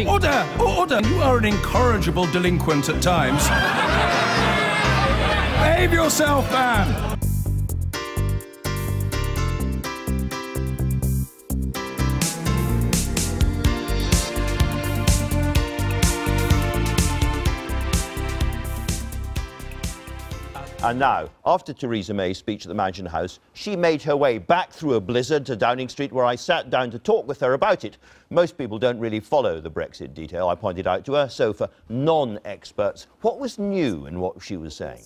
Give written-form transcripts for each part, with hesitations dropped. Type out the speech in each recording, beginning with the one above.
Order! Order! You are an incorrigible delinquent at times. Behave yourself, man! And now, after Theresa May's speech at the Mansion House, she made her way back through a blizzard to Downing Street, where I sat down to talk with her about it. Most people don't really follow the Brexit detail, I pointed out to her, so for non-experts, what was new in what she was saying?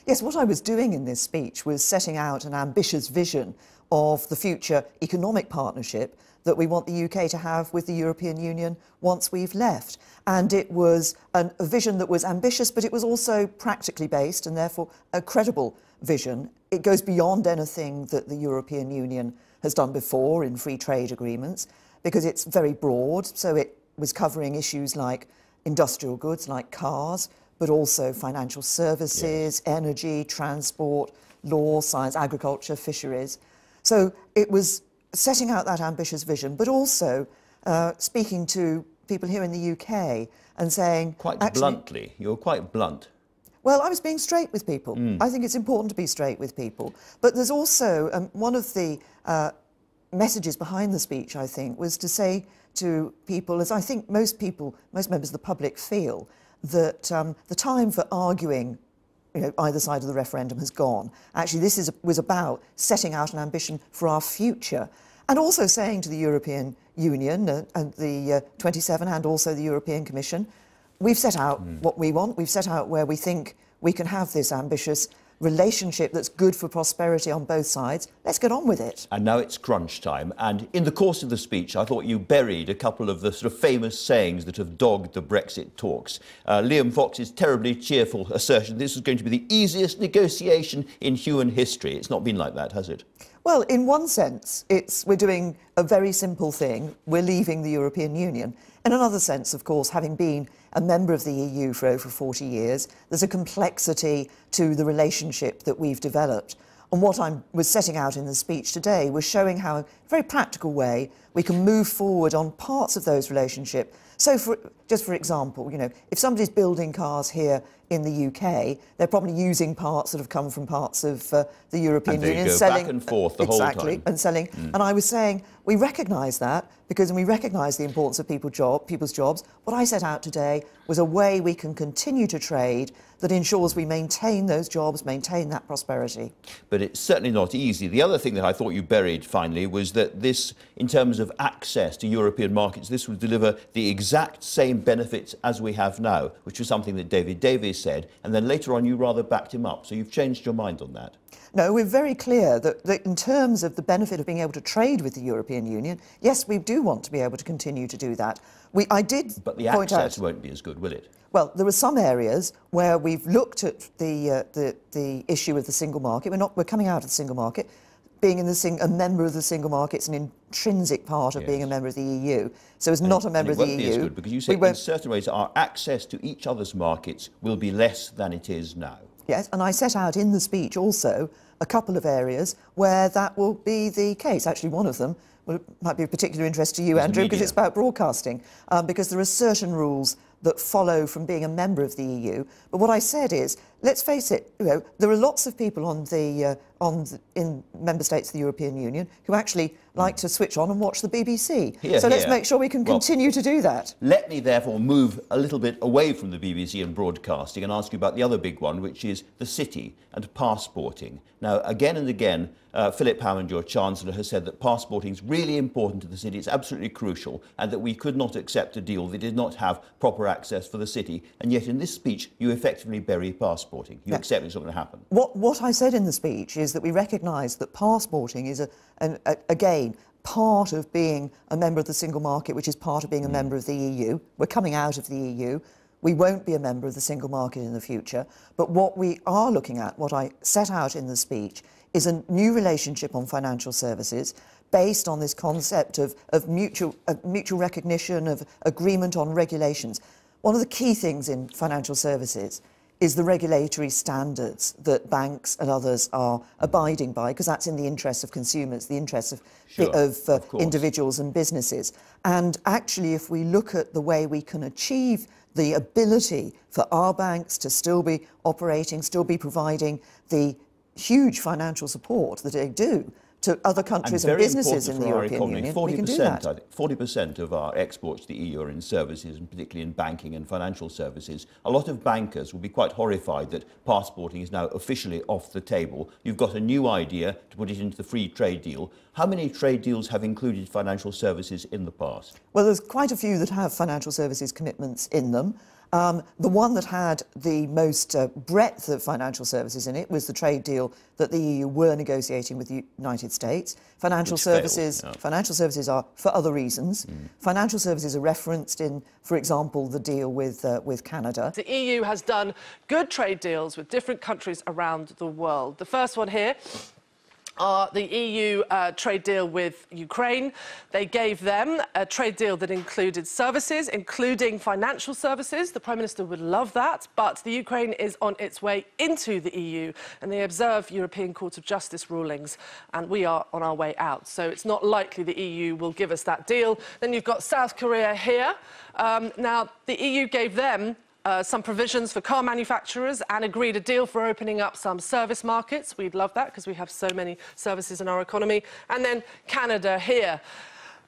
Yes, what I was doing in this speech was setting out an ambitious vision of the future economic partnership that we want the UK to have with the European Union once we've left. And it was a vision that was ambitious, but it was also practically based and therefore a credible vision. It goes beyond anything that the European Union has done before in free trade agreements, because it's very broad. So it was covering issues like industrial goods, like cars, but also financial services, energy, transport, law, science, agriculture, fisheries. So it was setting out that ambitious vision, but also speaking to people here in the UK and saying... Quite bluntly, you were quite blunt. Well, I was being straight with people. I think it's important to be straight with people. But there's also, one of the messages behind the speech, I think, was to say to people, as I think most members of the public feel, that the time for arguing either side of the referendum has gone. Actually, this was about setting out an ambition for our future, and also saying to the European Union and the 27 and also the European Commission, we've set out what we want, we've set out where we think we can have this ambitious relationship that's good for prosperity on both sides. Let's get on with it. And now it's crunch time. And in the course of the speech, I thought you buried a couple of the sort of famous sayings that have dogged the Brexit talks. Liam Fox's terribly cheerful assertion this is going to be the easiest negotiation in human history. It's not been like that, has it? Well, in one sense, we're doing a very simple thing. We're leaving the European Union. In another sense, of course, having been a member of the EU for over 40 years, there's a complexity to the relationship that we've developed. And what I was setting out in the speech today was showing how, in a very practical way, we can move forward on parts of those relationships. So, just for example, if somebody's building cars here in the UK, they're probably using parts that have come from parts of the European Union, and they go selling back and forth the whole time. Exactly, and selling. And I was saying we recognise that because we recognise the importance of people's jobs. What I set out today was a way we can continue to trade that ensures we maintain those jobs, maintain that prosperity. But it's certainly not easy. The other thing that I thought you buried, finally, was that this, in terms of access to European markets, this would deliver the exact same benefits as we have now, which was something that David Davies said, and then later on you rather backed him up. So you've changed your mind on that. No, we're very clear that in terms of the benefit of being able to trade with the European Union, yes, we do want to be able to continue to do that. But the access won't be as good, will it? Well, there are some areas where we've looked at the issue of the single market. We're coming out of the single market. Being a member of the single market is an intrinsic part of being a member of the EU. So as not a member of the EU... it won't be as good, because you say in certain ways our access to each other's markets will be less than it is now. Yes, and I set out in the speech also a couple of areas where that will be the case. Actually, one of them might be of particular interest to you, Andrew, because it's about broadcasting, because there are certain rules that follow from being a member of the EU. But what I said is, let's face it, there are lots of people in member states of the European Union who actually like to switch on and watch the BBC. Let's make sure we can continue to do that. Let me therefore move a little bit away from the BBC and broadcasting and ask you about the other big one, which is the city and passporting. Now, again and again, Philip Hammond, your Chancellor, has said that passporting is really important to the city, it's absolutely crucial, and that we could not accept a deal that did not have proper access for the city. And yet in this speech, you effectively bury passporting. You accept it's not going to happen. What I said in the speech is that we recognise that passporting is, again, part of being a member of the single market, which is part of being a member of the EU. We're coming out of the EU. We won't be a member of the single market in the future. But what we are looking at, what I set out in the speech, is a new relationship on financial services based on this concept of mutual recognition, of agreement on regulations. One of the key things in financial services is the regulatory standards that banks and others are abiding by, because that's in the interest of consumers, the interest of, individuals and businesses. And actually, if we look at the way we can achieve the ability for our banks to still be operating, still be providing the huge financial support that they do to other countries and businesses in the European Union, we can do that. 40% of our exports to the EU are in services, and particularly in banking and financial services. A lot of bankers will be quite horrified that passporting is now officially off the table. You've got a new idea to put it into the free trade deal. How many trade deals have included financial services in the past? Well, there's quite a few that have financial services commitments in them. The one that had the most breadth of financial services in it was the trade deal that the EU were negotiating with the United States. Financial services are for other reasons. Financial services are referenced in, for example, the deal with Canada. The EU has done good trade deals with different countries around the world. The first one here are the EU trade deal with Ukraine. They gave them a trade deal that included services, including financial services. The Prime Minister would love that, but the Ukraine is on its way into the EU, and they observe European Court of Justice rulings, and we are on our way out. So it's not likely the EU will give us that deal. Then you've got South Korea here. Now, the EU gave them some provisions for car manufacturers and agreed a deal for opening up some service markets. We'd love that because we have so many services in our economy. And then Canada here.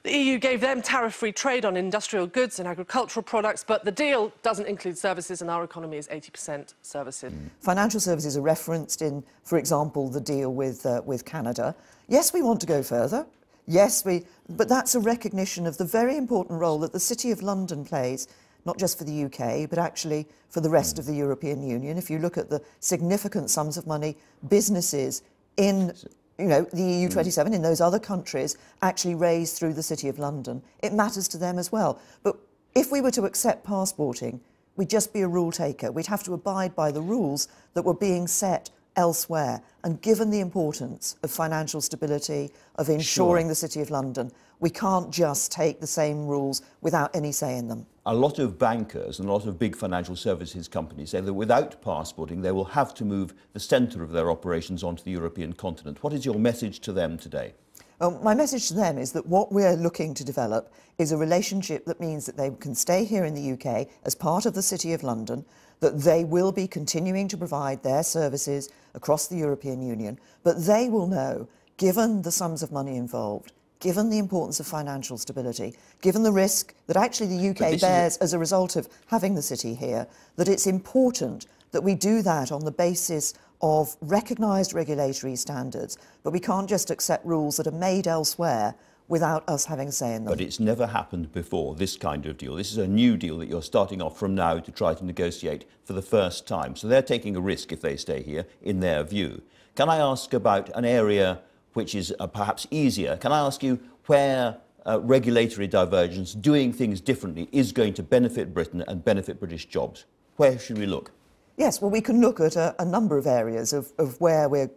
The EU gave them tariff-free trade on industrial goods and agricultural products, but the deal doesn't include services, and our economy is 80% services. Financial services are referenced in, for example, the deal with Canada. Yes, we want to go further. Yes, but that's a recognition of the very important role that the City of London plays, not just for the UK, but actually for the rest of the European Union. If you look at the significant sums of money businesses in the EU 27, in those other countries, actually raise through the City of London, it matters to them as well. But if we were to accept passporting, we'd just be a rule taker. We'd have to abide by the rules that were being set elsewhere. And given the importance of financial stability, of ensuring the City of London, we can't just take the same rules without any say in them. A lot of bankers and a lot of big financial services companies say that without passporting, they will have to move the centre of their operations onto the European continent. What is your message to them today? My message to them is that what we're looking to develop is a relationship that means that they can stay here in the UK as part of the City of London, that they will be continuing to provide their services across the European Union, but they will know, given the sums of money involved, given the importance of financial stability, given the risk that actually the UK bears as a result of having the city here, that it's important that we do that on the basis of recognised regulatory standards, but we can't just accept rules that are made elsewhere without us having a say in them. But it's never happened before, this kind of deal. This is a new deal that you're starting off from now to try to negotiate for the first time. So they're taking a risk if they stay here, in their view. Can I ask about an area which is perhaps easier? Can I ask you where regulatory divergence, doing things differently, is going to benefit Britain and benefit British jobs? Where should we look? Yes, well, we can look at a number of areas of where we're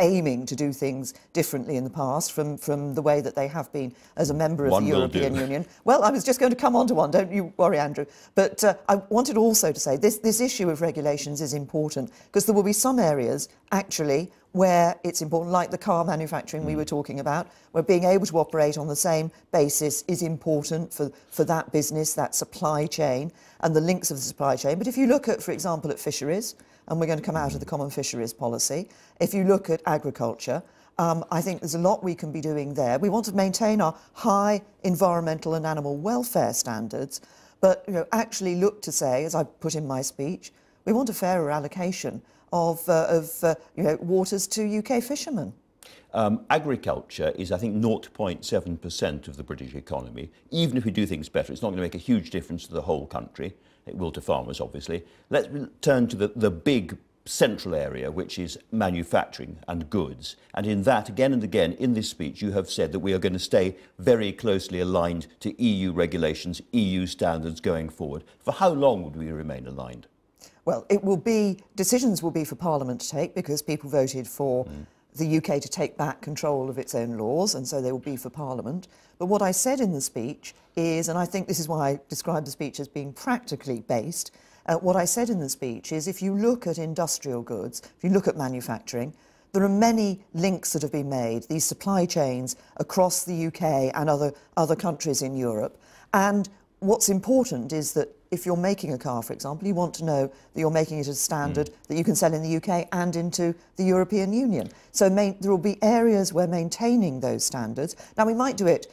aiming to do things differently in the past from the way that they have been as a member of the European Union. Well, I was just going to come on to one, don't you worry, Andrew. But I wanted also to say this issue of regulations is important because there will be some areas, actually, where it's important, like the car manufacturing we were talking about, where being able to operate on the same basis is important for that business, that supply chain, and the links of the supply chain. But if you look at, for example, at fisheries, and we're going to come out of the common fisheries policy, if you look at agriculture, I think there's a lot we can be doing there. We want to maintain our high environmental and animal welfare standards, but actually look to say, as I put in my speech, we want a fairer allocation of waters to UK fishermen. Agriculture is, I think, 0.7% of the British economy. Even if we do things better, it's not going to make a huge difference to the whole country. It will to farmers, obviously. Let's turn to the big central area, which is manufacturing and goods. And in that, again and again, in this speech, you have said that we are going to stay very closely aligned to EU regulations, EU standards going forward. For how long would we remain aligned? Well, decisions will be for Parliament to take because people voted for the UK to take back control of its own laws, and so they will be for Parliament. But what I said in the speech is, and I think this is why I described the speech as being practically based, What I said in the speech is if you look at industrial goods, if you look at manufacturing, there are many links that have been made, these supply chains across the UK and other countries in Europe. And what's important is that if you're making a car, for example, you want to know that you're making it at a standard that you can sell in the UK and into the European Union. So there will be areas where maintaining those standards. Now, we might do it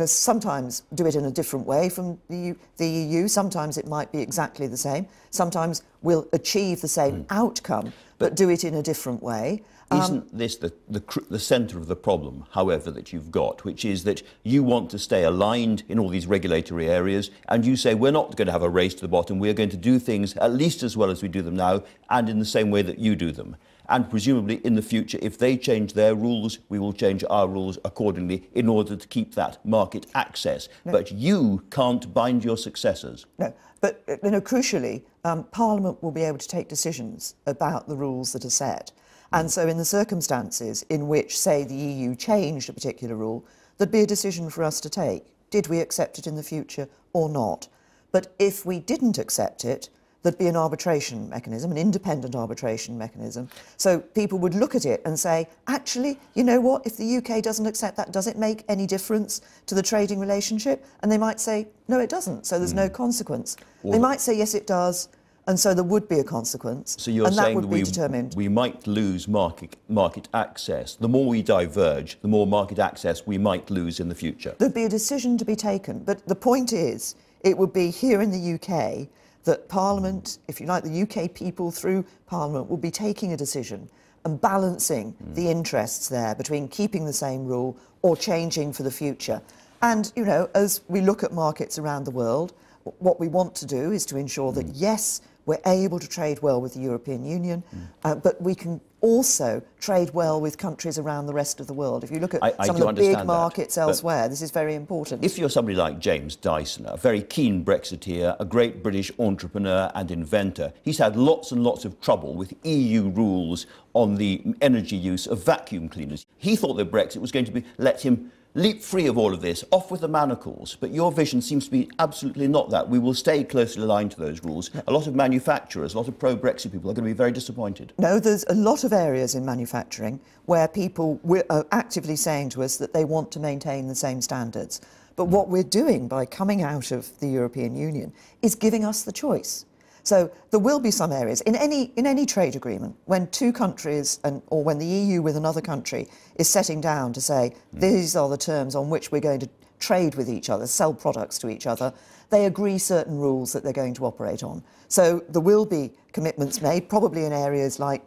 sometimes do it in a different way from the EU. Sometimes it might be exactly the same. Sometimes we'll achieve the same outcome, but do it in a different way. Isn't this the centre of the problem, however, that you've got, which is that you want to stay aligned in all these regulatory areas, and you say we're not going to have a race to the bottom, we're going to do things at least as well as we do them now, and in the same way that you do them. And presumably in the future, if they change their rules, we will change our rules accordingly in order to keep that market access. No. But you can't bind your successors. No, but crucially, Parliament will be able to take decisions about the rules that are set. And so in the circumstances in which, say, the EU changed a particular rule, there'd be a decision for us to take. Did we accept it in the future or not? But if we didn't accept it, there'd be an arbitration mechanism, an independent arbitration mechanism. So people would look at it and say, actually, you know what, if the UK doesn't accept that, does it make any difference to the trading relationship? And they might say, no, it doesn't, so there's no consequence. Well, they might say, yes, it does, and so there would be a consequence. So you're saying that we might lose market access. The more we diverge, the more market access we might lose in the future. There'd be a decision to be taken, but the point is, it would be here in the UK that Parliament, if you like, the UK people through Parliament will be taking a decision and balancing the interests there between keeping the same rule or changing for the future. And, you know, as we look at markets around the world, what we want to do is to ensure that, yes, we're able to trade well with the European Union, but we can also trade well with countries around the rest of the world. If you look at some of the big markets elsewhere, this is very important. If you're somebody like James Dyson, a very keen Brexiteer, a great British entrepreneur and inventor, he's had lots and lots of trouble with EU rules on the energy use of vacuum cleaners. He thought that Brexit was going to let him leap free of all of this, off with the manacles. But your vision seems to be absolutely not that. We will stay closely aligned to those rules. A lot of manufacturers, a lot of pro-Brexit people are going to be very disappointed. No, there's a lot of areas in manufacturing where people are actively saying to us that they want to maintain the same standards. But what we're doing by coming out of the European Union is giving us the choice. So there will be some areas in any trade agreement when two countries or when the EU with another country is setting down to say these are the terms on which we're going to trade with each other, sell products to each other, they agree certain rules that they're going to operate on. So there will be commitments made, probably in areas like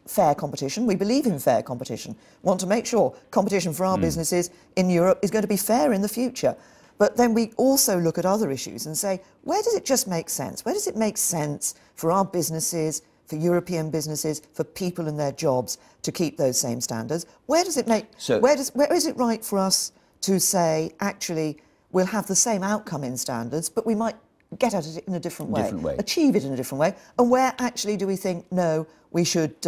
fair competition. We believe in fair competition. Want to make sure competition for our businesses in Europe is going to be fair in the future. But then we also look at other issues and say, where does it just make sense? Where does it make sense for our businesses, for European businesses, for people and their jobs to keep those same standards? Where does it make, where is it right for us to say, actually, we'll have the same outcome in standards, but we might get at it in a different way, achieve it in a different way? And where actually do we think, no, we should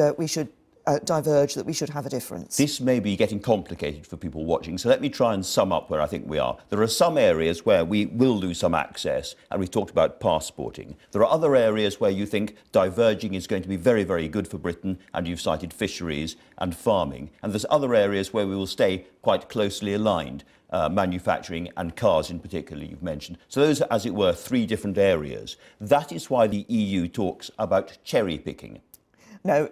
diverge, that we should have a difference? This may be getting complicated for people watching, so let me try and sum up where I think we are. There are some areas where we will lose some access, and we've talked about passporting. There are other areas where you think diverging is going to be very, very good for Britain, and you've cited fisheries and farming. And there's other areas where we will stay quite closely aligned, manufacturing and cars in particular, you've mentioned. So those are, as it were, three different areas. That is why the EU talks about cherry picking. No,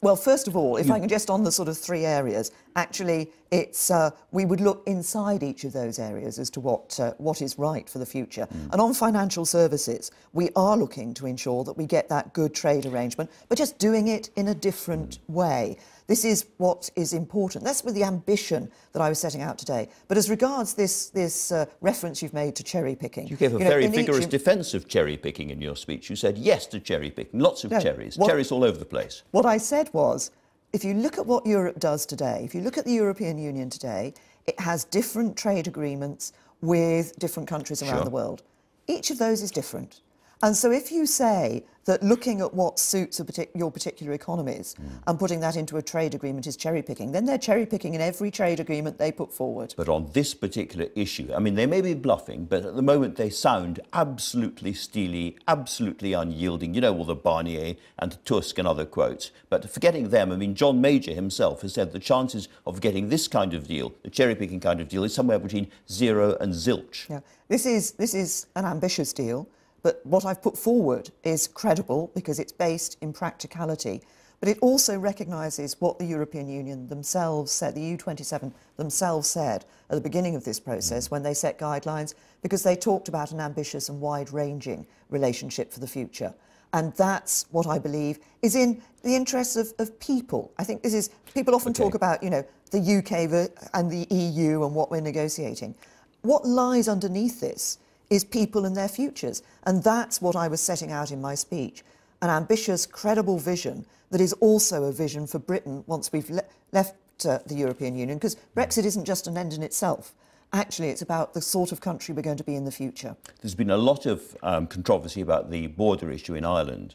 well, first of all, if I can just on the sort of three areas, actually, it's we would look inside each of those areas as to what is right for the future. And on financial services, we are looking to ensure that we get that good trade arrangement, but just doing it in a different way. This is what is important. That's with the ambition that I was setting out today. But as regards this reference you've made to cherry picking, you gave a very vigorous defence of cherry picking in your speech. You said yes to cherry picking, lots of cherries, cherries all over the place. What I said was, if you look at what Europe does today, if you look at the European Union today, it has different trade agreements with different countries around the world. Each of those is different. And so if you say that looking at what suits your particular economies and putting that into a trade agreement is cherry-picking, then they're cherry-picking in every trade agreement they put forward. But on this particular issue, I mean, they may be bluffing, but at the moment they sound absolutely steely, absolutely unyielding. You know, all the Barnier and Tusk and other quotes. But forgetting them, I mean, John Major himself has said the chances of getting this kind of deal, the cherry-picking kind of deal, is somewhere between 0 and zilch. Yeah. This is an ambitious deal. But what I've put forward is credible because it's based in practicality. But it also recognises what the European Union themselves said, the EU27 themselves said at the beginning of this process when they set guidelines, because they talked about an ambitious and wide-ranging relationship for the future. And that's what I believe is in the interests of people. I think this is, people often talk about, you know, the UK and the EU and what we're negotiating. What lies underneath this is people and their futures. And that's what I was setting out in my speech. An ambitious, credible vision that is also a vision for Britain once we've left the European Union, because Brexit isn't just an end in itself. Actually, it's about the sort of country we're going to be in the future. There's been a lot of controversy about the border issue in Ireland.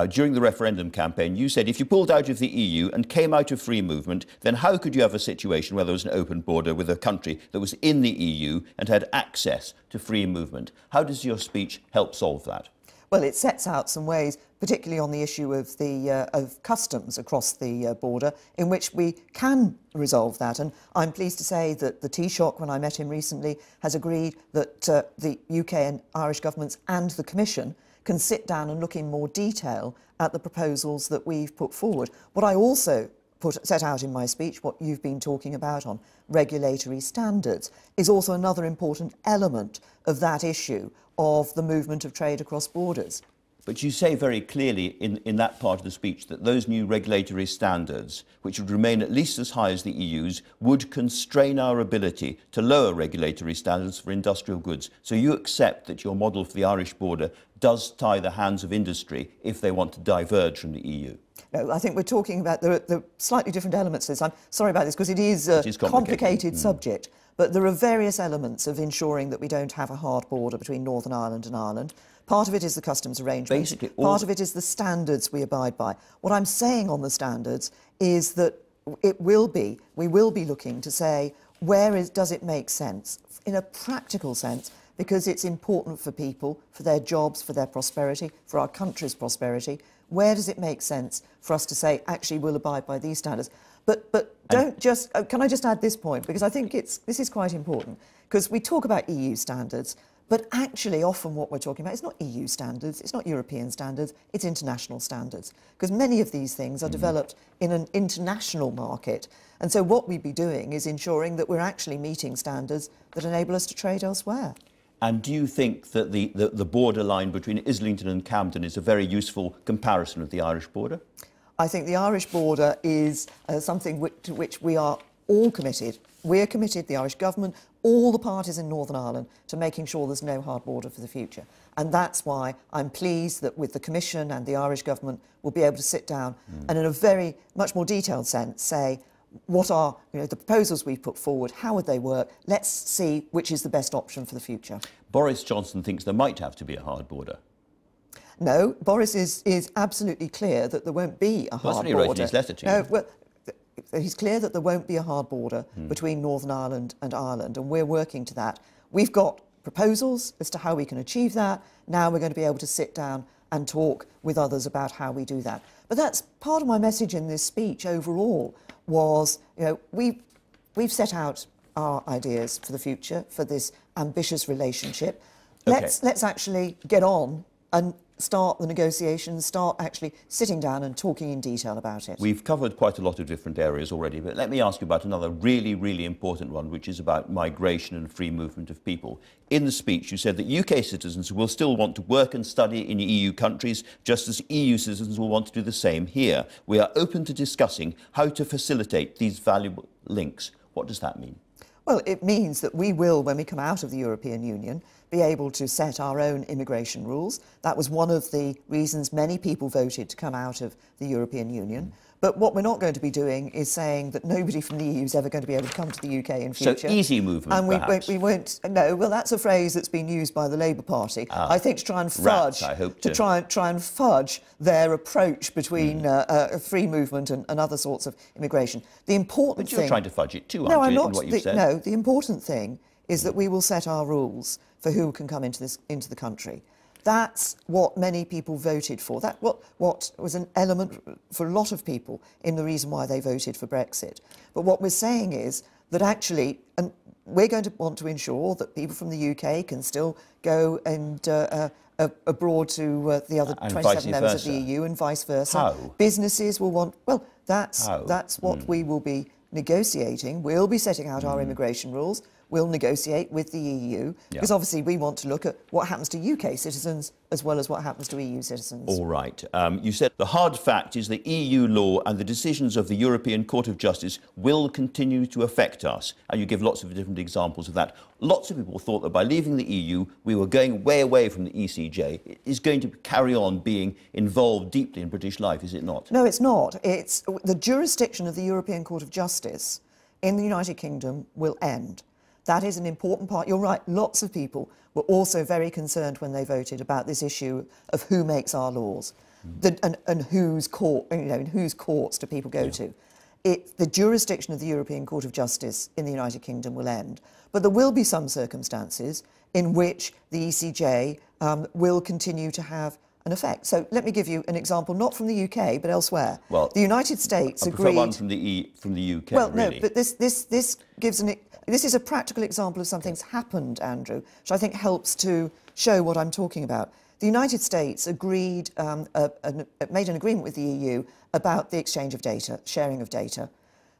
During the referendum campaign, you said if you pulled out of the EU and came out of free movement, then how could you have a situation where there was an open border with a country that was in the EU and had access to free movement? How does your speech help solve that? Well, it sets out some ways, particularly on the issue of of customs across the border, in which we can resolve that. And I'm pleased to say that the Taoiseach, when I met him recently, has agreed that the UK and Irish governments and the Commission can sit down and look in more detail at the proposals that we've put forward. What I also set out in my speech, what you've been talking about on regulatory standards, is also another important element of that issue of the movement of trade across borders. But you say very clearly in that part of the speech that those new regulatory standards, which would remain at least as high as the EU's, would constrain our ability to lower regulatory standards for industrial goods. So you accept that your model for the Irish border does tie the hands of industry if they want to diverge from the EU? No, I think we're talking about the slightly different elements to this. I'm sorry about this because it is a complicated subject, but there are various elements of ensuring that we don't have a hard border between Northern Ireland and Ireland. Part of it is the customs arrangements. Part of it is the standards we abide by. What I'm saying on the standards is that we will be looking to say, does it make sense, in a practical sense, because it's important for people, for their jobs, for their prosperity, for our country's prosperity. Where does it make sense for us to say, actually, we'll abide by these standards? But don't just... can I just add this point? Because I think this is quite important. Because we talk about EU standards, but actually often what we're talking about is not EU standards, it's not European standards, it's international standards. Because many of these things are developed in an international market. And so what we'd be doing is ensuring that we're actually meeting standards that enable us to trade elsewhere. And do you think that the borderline between Islington and Camden is a very useful comparison of the Irish border? I think the Irish border is something to which we are all committed. We're committed, the Irish government, all the parties in Northern Ireland, to making sure there's no hard border for the future. And that's why I'm pleased that with the Commission and the Irish government, we'll be able to sit down and in a very much more detailed sense say, what are the proposals we've put forward, how would they work? Let's see which is the best option for the future. Boris Johnson thinks there might have to be a hard border. No, Boris is absolutely clear that there won't be a hard border. That's what he wrote in his letter to you. No, well, he's clear that there won't be a hard border between Northern Ireland and Ireland, and we're working to that. We've got proposals as to how we can achieve that. Now we're going to be able to sit down and talk with others about how we do that. But that's part of my message in this speech overall was, we've set out our ideas for the future, for this ambitious relationship. Okay. Let's actually get on and start the negotiations, start actually sitting down and talking in detail about it. We've covered quite a lot of different areas already, but let me ask you about another really, really important one, which is about migration and free movement of people. In the speech, you said that UK citizens will still want to work and study in EU countries, just as EU citizens will want to do the same here. We are open to discussing how to facilitate these valuable links. What does that mean? Well, it means that we will, when we come out of the European Union, be able to set our own immigration rules. That was one of the reasons many people voted to come out of the European Union. But what we're not going to be doing is saying that nobody from the EU is ever going to be able to come to the UK in future. So easy movement, and perhaps. we won't. No, well, that's a phrase that's been used by the Labour Party. I think to try and fudge, rats, I hope to try and fudge their approach between free movement and other sorts of immigration. The important But you're trying to fudge it too, aren't no, I'm you, not. in what you've said? No, the important thing is that we will set our rules for who can come into the country. That's what many people voted for. That what was an element for a lot of people in the reason why they voted for Brexit. But what we're saying is that actually, and we're going to want to ensure that people from the UK can still go and abroad to the other 27 members of the EU and vice versa. How? Businesses will want. Well, that's what we will be negotiating. We'll be setting out our immigration rules. We'll negotiate with the EU, because obviously we want to look at what happens to UK citizens as well as what happens to EU citizens. All right. You said the hard fact is the EU law and the decisions of the European Court of Justice will continue to affect us. And you give lots of different examples of that. Lots of people thought that by leaving the EU, we were going way away from the ECJ. It is going to carry on being involved deeply in British life, is it not? No, it's not. It's the jurisdiction of the European Court of Justice in the United Kingdom will end. That is an important part. You're right, lots of people were also very concerned when they voted about this issue of who makes our laws and whose court, in whose courts do people go to. The jurisdiction of the European Court of Justice in the United Kingdom will end. But there will be some circumstances in which the ECJ will continue to have an effect. So let me give you an example, not from the UK, but elsewhere. Well, the United States I agreed... prefer one from the UK, well, really. no, but this gives an... This is a practical example of something's happened, Andrew, which I think helps to show what I'm talking about. The United States agreed, made an agreement with the EU about the exchange of data, sharing of data.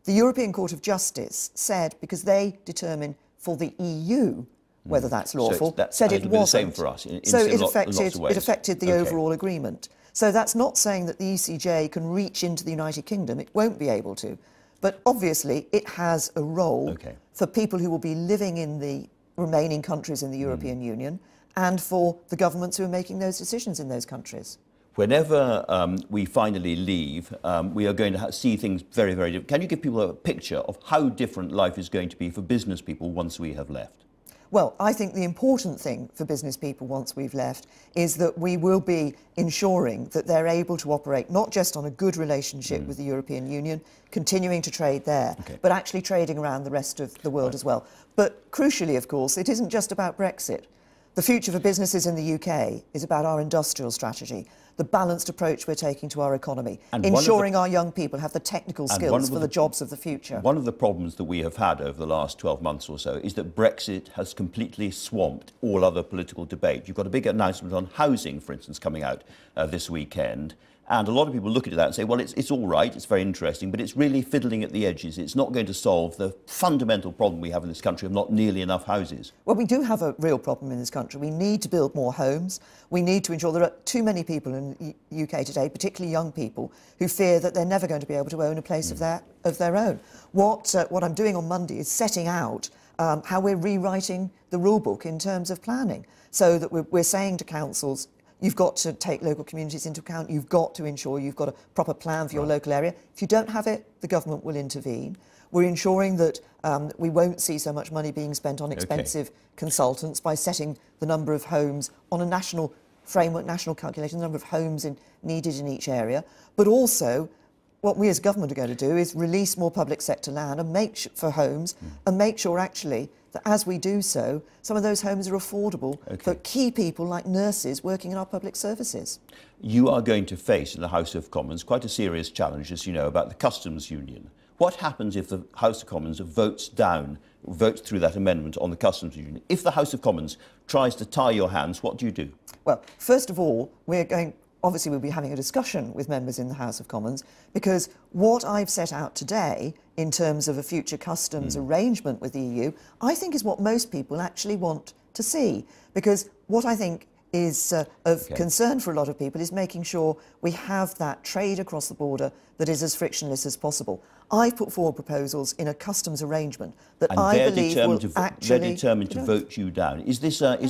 The European Court of Justice said, because they determine for the EU whether that's lawful, said it wasn't. The same for us. So it affected the overall agreement. So that's not saying that the ECJ can reach into the United Kingdom. It won't be able to. But obviously it has a role for people who will be living in the remaining countries in the European Union and for the governments who are making those decisions in those countries. Whenever we finally leave, we are going to see things very, very different. Can you give people a picture of how different life is going to be for business people once we have left? Well, I think the important thing for business people once we've left is that we will be ensuring that they're able to operate not just on a good relationship with the European Union, continuing to trade there, but actually trading around the rest of the world as well. But crucially, of course, it isn't just about Brexit. The future for businesses in the UK is about our industrial strategy, the balanced approach we're taking to our economy, and ensuring our young people have the technical skills for the jobs of the future. One of the problems that we have had over the last 12 months or so is that Brexit has completely swamped all other political debate. You've got a big announcement on housing, for instance, coming out this weekend. And a lot of people look at that and say, well, it's all right, it's very interesting, but it's really fiddling at the edges. It's not going to solve the fundamental problem we have in this country of not nearly enough houses. Well, we do have a real problem in this country. We need to build more homes. We need to ensure there are too many people in the UK today, particularly young people, who fear that they're never going to be able to own a place of their own. What I'm doing on Monday is setting out how we're rewriting the rule book in terms of planning, so that we're saying to councils, you've got to take local communities into account. You've got to ensure you've got a proper plan for your local area. If you don't have it, the government will intervene. We're ensuring that we won't see so much money being spent on expensive consultants by setting the number of homes on a national framework, national calculation, the number of homes needed in each area. But also, what we as government are going to do is release more public sector land and for homes and make sure actually that as we do so, some of those homes are affordable for key people like nurses working in our public services. You are going to face in the House of Commons quite a serious challenge, as you know, about the customs union. What happens if the House of Commons votes through that amendment on the customs union? If the House of Commons tries to tie your hands, what do you do? Well, first of all, obviously we'll be having a discussion with members in the House of Commons, because what I've set out today in terms of a future customs arrangement with the EU, I think is what most people actually want to see. Because what I think is of concern for a lot of people is making sure we have that trade across the border that is as frictionless as possible. I put forward proposals in a customs arrangement that and I believe will actually... They're determined to vote you down. Is this an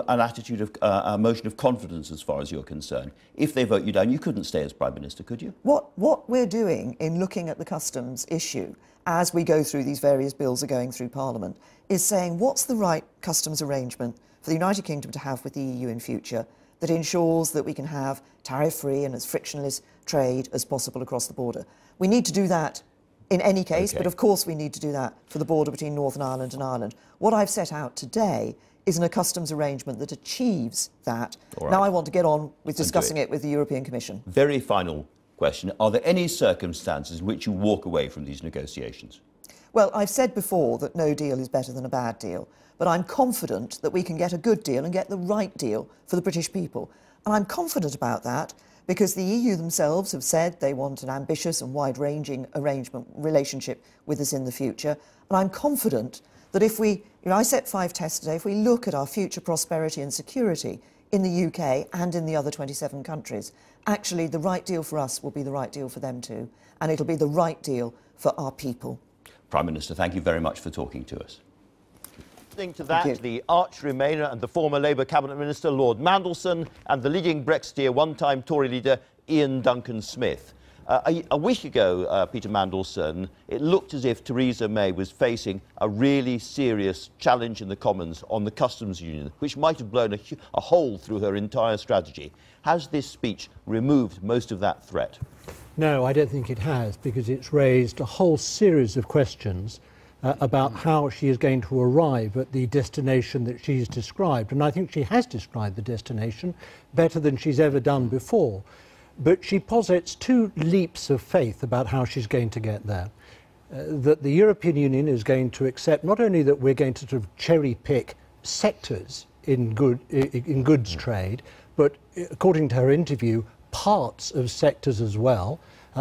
attitude of a motion of confidence as far as you're concerned? If they vote you down, you couldn't stay as Prime Minister, could you? What we're doing in looking at the customs issue as we go through these various bills are going through Parliament is saying what's the right customs arrangement for the United Kingdom to have with the EU in future that ensures that we can have tariff-free and as frictionless trade as possible across the border. We need to do that in any case, but of course we need to do that for the border between Northern Ireland and Ireland. What I've set out today is a customs arrangement that achieves that. Right. Now I want to get on with discussing it with the European Commission. Very final question. Are there any circumstances in which you walk away from these negotiations? Well, I've said before that no deal is better than a bad deal, but I'm confident that we can get a good deal and get the right deal for the British people. And I'm confident about that because the EU themselves have said they want an ambitious and wide-ranging relationship with us in the future. And I'm confident that if we, I set 5 tests today, if we look at our future prosperity and security in the UK and in the other 27 countries, actually the right deal for us will be the right deal for them too, and it'll be the right deal for our people. Prime Minister, thank you very much for talking to us. Listening to that, the arch Remainer and the former Labour Cabinet Minister, Lord Mandelson, and the leading Brexiteer, one-time Tory leader, Ian Duncan Smith. A week ago, Peter Mandelson, it looked as if Theresa May was facing a really serious challenge in the Commons on the customs union, which might have blown a hole through her entire strategy. Has this speech removed most of that threat? No, I don't think it has, because it's raised a whole series of questions about how she is going to arrive at the destination that she's described. And I think she has described the destination better than she's ever done before. But she posits 2 leaps of faith about how she's going to get there. That the European Union is going to accept not only that we're going to sort of cherry pick sectors in goods trade, but according to her interview, parts of sectors as well.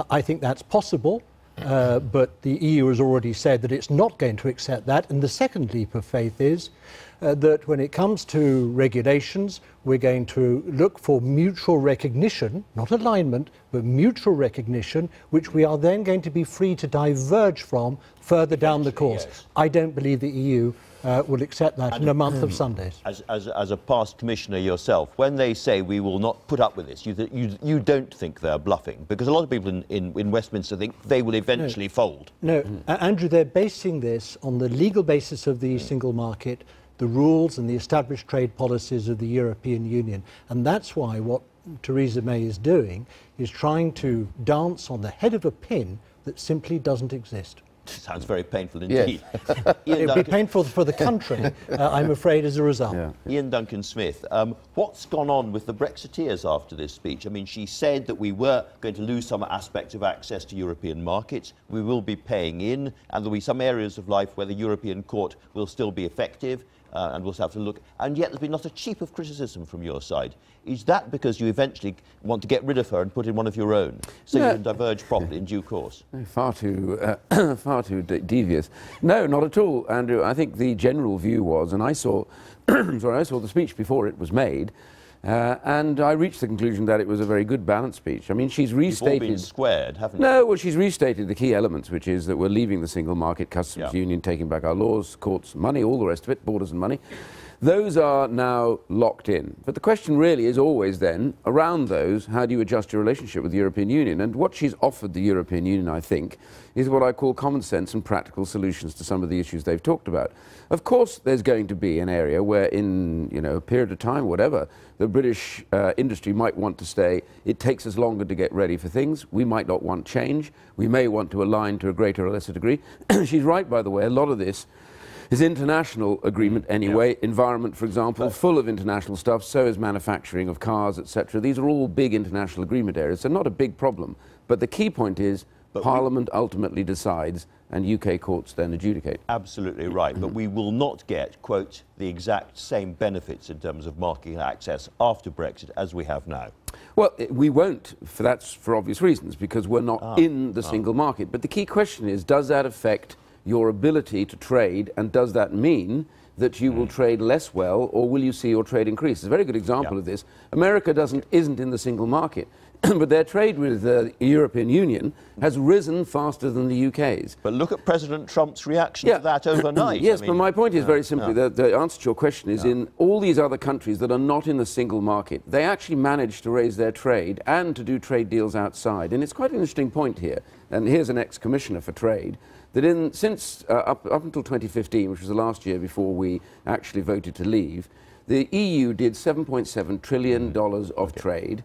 I think that's possible. But the EU has already said that it's not going to accept that. And the second leap of faith is that when it comes to regulations, we're going to look for mutual recognition, not alignment, but mutual recognition, which we are then going to be free to diverge from further down the course. Yes. I don't believe the EU will accept that in a month of Sundays. As a past commissioner yourself, when they say we will not put up with this, you don't think they're bluffing? Because a lot of people in Westminster think they will eventually fold. No, Andrew, they're basing this on the legal basis of the single market, the rules and the established trade policies of the European Union. And that's why what Theresa May is doing is trying to dance on the head of a pin that simply doesn't exist. Sounds very painful indeed. Yes. It would be painful for the country, I'm afraid, as a result. Yeah. Ian Duncan Smith, what's gone on with the Brexiteers after this speech? I mean, she said that we were going to lose some aspects of access to European markets, we will be paying in, and there will be some areas of life where the European court will still be effective, and we'll have to look. And yet there's been not a cheap of criticism from your side. Is that because you eventually want to get rid of her and put in one of your own, so you can diverge properly in due course? Far too devious. No, not at all, Andrew. I think the general view was, and I saw, I saw the speech before it was made, and I reached the conclusion that it was a very good balanced speech. I mean, she's restated... You've all been squared, haven't you? No, well, she's restated the key elements, which is that we're leaving the single market, customs union, taking back our laws, courts, money, all the rest of it, borders and money. Those are now locked in. But the question really is always then, around those, how do you adjust your relationship with the European Union? And what she's offered the European Union, I think, is what I call common sense and practical solutions to some of the issues they've talked about. Of course, there's going to be an area where in, a period of time, whatever, the British industry might want to stay. It takes us longer to get ready for things. We might not want change. We may want to align to a greater or lesser degree. She's right, by the way, a lot of this is international agreement anyway. Environment, for example, full of international stuff. So is manufacturing of cars, etc. These are all big international agreement areas, so not a big problem. But the key point is Parliament ultimately decides and UK courts then adjudicate. Absolutely right, but we will not get, quote, the exact same benefits in terms of market access after Brexit as we have now. Well, we won't, that's for obvious reasons, because we're not in the single market. But the key question is, does that affect your ability to trade, and does that mean that you will trade less well, or will you see your trade increase? It's a very good example of this. America isn't in the single market, but their trade with the European Union has risen faster than the UK's. But look at President Trump's reaction to that overnight. Yes, but my point is very simply, the answer to your question is in all these other countries that are not in the single market, they actually managed to raise their trade and to do trade deals outside. And it's quite an interesting point here, and here's an ex-commissioner for trade, that since up until 2015, which was the last year before we actually voted to leave, the EU did $7.7 trillion of trade.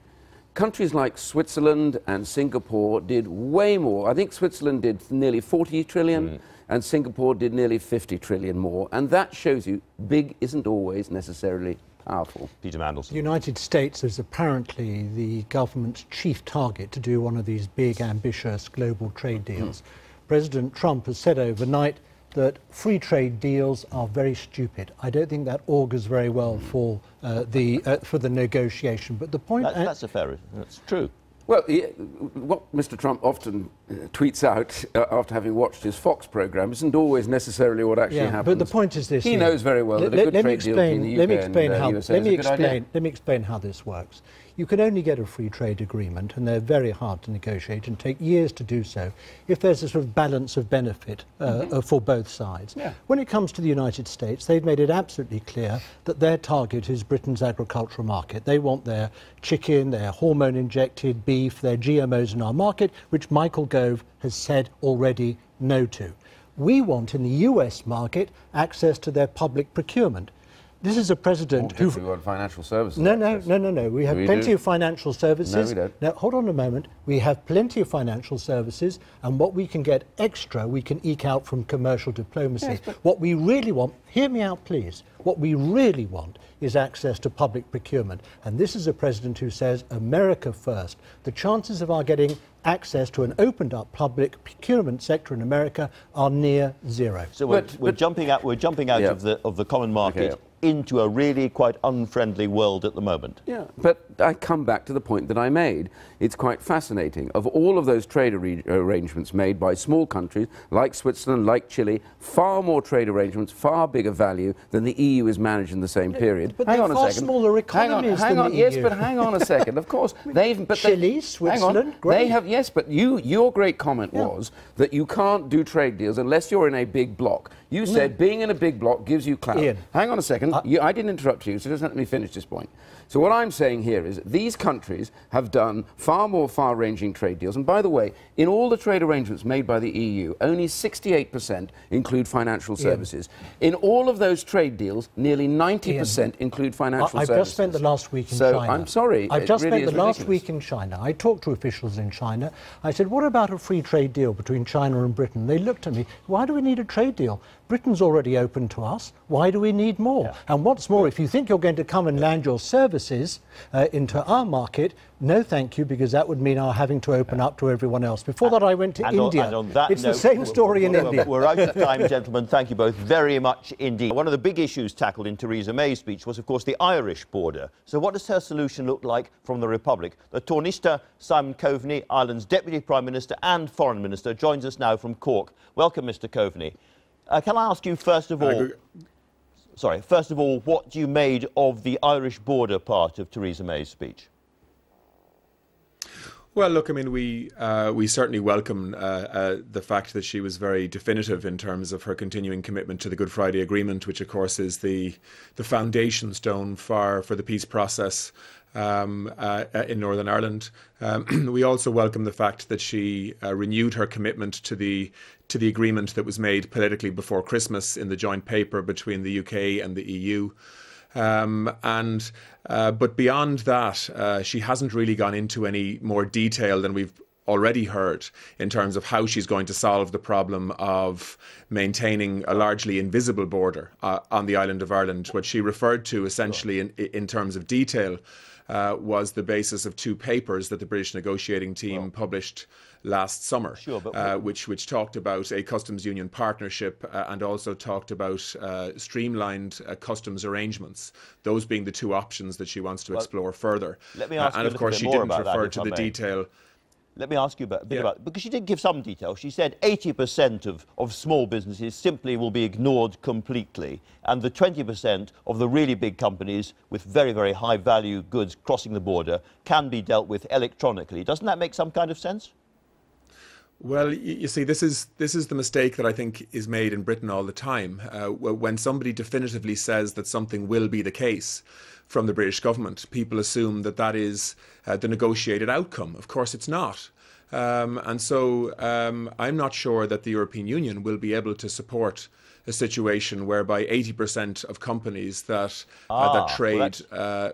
Countries like Switzerland and Singapore did way more. I think Switzerland did nearly 40 trillion and Singapore did nearly 50 trillion more. And that shows you big isn't always necessarily powerful. Peter Mandelson. The United States is apparently the government's chief target to do one of these big, ambitious global trade deals. President Trump has said overnight that free trade deals are very stupid. I don't think that augurs very well for the negotiation. But the point... That's a fair... That's true. Well, what Mr. Trump often tweets out after having watched his Fox programme isn't always necessarily what actually happens. But the point is this. He knows very well that a good trade deal between the UK and the USA is a good idea. Let me explain how this works. You can only get a free trade agreement, and they're very hard to negotiate and take years to do so, if there's a sort of balance of benefit for both sides. Yeah. When it comes to the United States, they've made it absolutely clear that their target is Britain's agricultural market. They want their chicken, their hormone-injected beef, their GMOs in our market, which Michael Gove has said already no to. We want, in the US market, access to their public procurement. This is a president who... We want financial services. No. We have plenty of financial services. No, we don't. Now, hold on a moment. We have plenty of financial services, and what we can get extra, we can eke out from commercial diplomacy. Yes, what we really want... Hear me out, please. What we really want is access to public procurement. And this is a president who says, America first. The chances of our getting access to an opened-up public procurement sector in America are near zero. So we're jumping out of the common market into a really quite unfriendly world at the moment. Yeah, but I come back to the point that I made. It's quite fascinating. Of all of those trade arrangements made by small countries like Switzerland, like Chile, far more trade arrangements, far bigger value than the EU has managed in the same period. But they're far smaller economies than the EU. Yes, but hang on a second. Of course, Chile, Switzerland, great. They have, yes, but your great comment was that you can't do trade deals unless you're in a big bloc. You said being in a big bloc gives you clout. Ian. Hang on a second. I didn't interrupt you, so just let me finish this point. So what I'm saying here is that these countries have done far more far-ranging trade deals. And by the way, in all the trade arrangements made by the EU, only 68% include financial services. In all of those trade deals, nearly 90% include financial services. I've just spent the last week in China. I'm sorry. I've just spent the last week in China. I talked to officials in China. I said, what about a free trade deal between China and Britain? They looked at me, why do we need a trade deal? Britain's already open to us. Why do we need more? Yeah. And what's more, if you think you're going to come and land your services into our market, no thank you, because that would mean our having to open up to everyone else. Before that, I went to India. It's the same story in India. We're out of time, gentlemen. Thank you both very much indeed. One of the big issues tackled in Theresa May's speech was, of course, the Irish border. So what does her solution look like from the Republic? The Taoiseach Simon Coveney, Ireland's Deputy Prime Minister and Foreign Minister, joins us now from Cork. Welcome, Mr Coveney. Can I ask you, first of all, what you made of the Irish border part of Theresa May's speech? Well, look, I mean, we certainly welcome the fact that she was very definitive in terms of her continuing commitment to the Good Friday Agreement, which, of course, is the foundation stone for the peace process in Northern Ireland. We also welcome the fact that she renewed her commitment to the agreement that was made politically before Christmas in the joint paper between the UK and the EU. But beyond that, she hasn't really gone into any more detail than we've already heard in terms of how she's going to solve the problem of maintaining a largely invisible border on the island of Ireland. What she referred to essentially in terms of detail was the basis of two papers that the British negotiating team published last summer, which talked about a customs union partnership and also talked about streamlined customs arrangements, those being the two options that she wants to explore further. Let me ask and of course she didn't refer to the detail. let me ask you a bit about, because she did give some detail. She said 80% of small businesses simply will be ignored completely, and the 20% of the really big companies with very, very high value goods crossing the border can be dealt with electronically. Doesn't that make some kind of sense? Well, you see, this is the mistake that I think is made in Britain all the time. When somebody definitively says that something will be the case from the British government, people assume that that is the negotiated outcome. Of course, it's not. And so I'm not sure that the European Union will be able to support a situation whereby 80% of companies that trade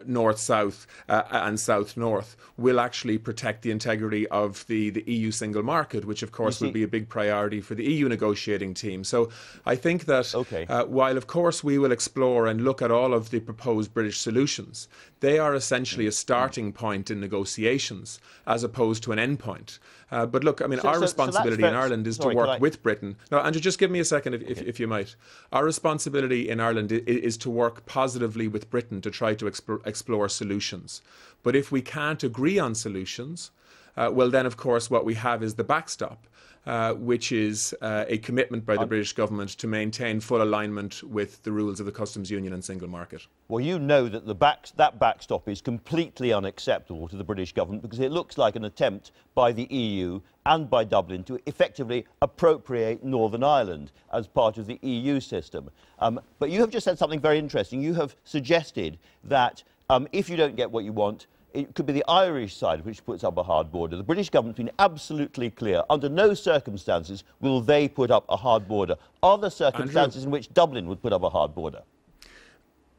north-south and south-north will actually protect the integrity of the EU single market, which of course will be a big priority for the EU negotiating team. So I think that while of course we will explore and look at all of the proposed British solutions, they are essentially a starting point in negotiations as opposed to an end point. But look, I mean, our responsibility in Ireland is to work with Britain. No, Andrew, just give me a second, if you might. Our responsibility in Ireland is to work positively with Britain to try to explore solutions. But if we can't agree on solutions, well, then, of course, what we have is the backstop, which is a commitment by the British government to maintain full alignment with the rules of the customs union and single market. Well, you know that that backstop is completely unacceptable to the British government, because it looks like an attempt by the EU and by Dublin to effectively appropriate Northern Ireland as part of the EU system. But you have just said something very interesting. You have suggested that if you don't get what you want, it could be the Irish side which puts up a hard border. The British government's been absolutely clear. Under no circumstances will they put up a hard border. Are there circumstances in which Dublin would put up a hard border?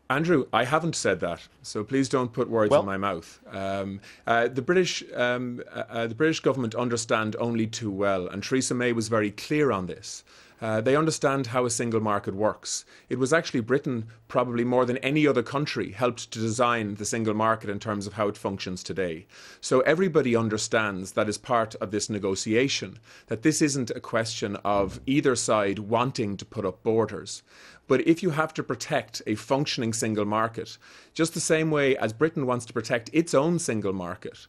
Andrew, I haven't said that, so please don't put words in my mouth. The British government understand only too well, and Theresa May was very clear on this. They understand how a single market works. It was actually Britain, probably more than any other country, helped to design the single market in terms of how it functions today. So everybody understands that as part of this negotiation, that this isn't a question of either side wanting to put up borders. But if you have to protect a functioning single market, just the same way as Britain wants to protect its own single market,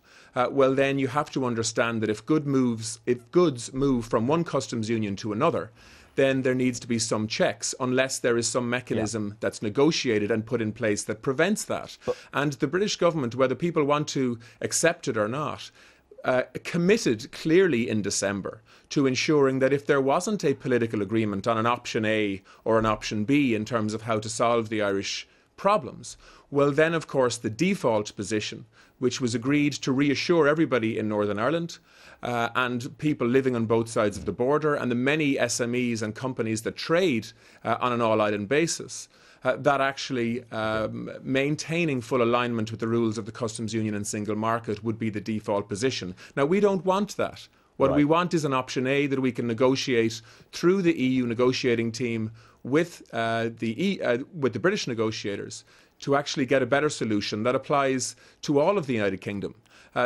well, then you have to understand that if goods move from one customs union to another, then there needs to be some checks, unless there is some mechanism that's negotiated and put in place that prevents that. And the British government, whether people want to accept it or not, committed clearly in December to ensuring that if there wasn't a political agreement on an option A or an option B in terms of how to solve the Irish problems, well then of course the default position, which was agreed to reassure everybody in Northern Ireland and people living on both sides of the border and the many SMEs and companies that trade on an all-island basis, that actually maintaining full alignment with the rules of the customs union and single market would be the default position. Now, we don't want that. What we want is an option A that we can negotiate through the EU negotiating team with the British negotiators to actually get a better solution that applies to all of the United Kingdom.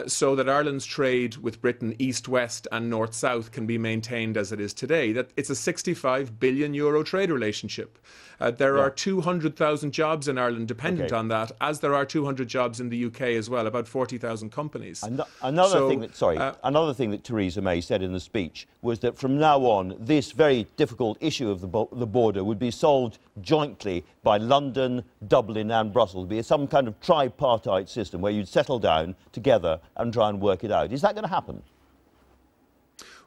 So that Ireland's trade with Britain east-west and north-south can be maintained as it is today. That it's a €65 billion trade relationship. There are 200,000 jobs in Ireland dependent on that, as there are 200 jobs in the UK as well, about 40,000 companies. Another thing that Theresa May said in the speech was that from now on, this very difficult issue of the border would be solved jointly by London, Dublin and Brussels. Be some kind of tripartite system where you'd settle down together and try and work it out. Is that going to happen?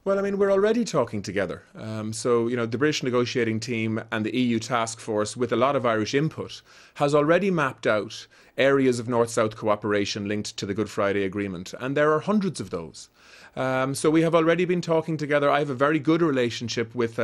Well, I mean, we're already talking together. So, you know, the British negotiating team and the EU task force, with a lot of Irish input, has already mapped out areas of North-South cooperation linked to the Good Friday Agreement, and there are hundreds of those. So we have already been talking together. I have a very good relationship with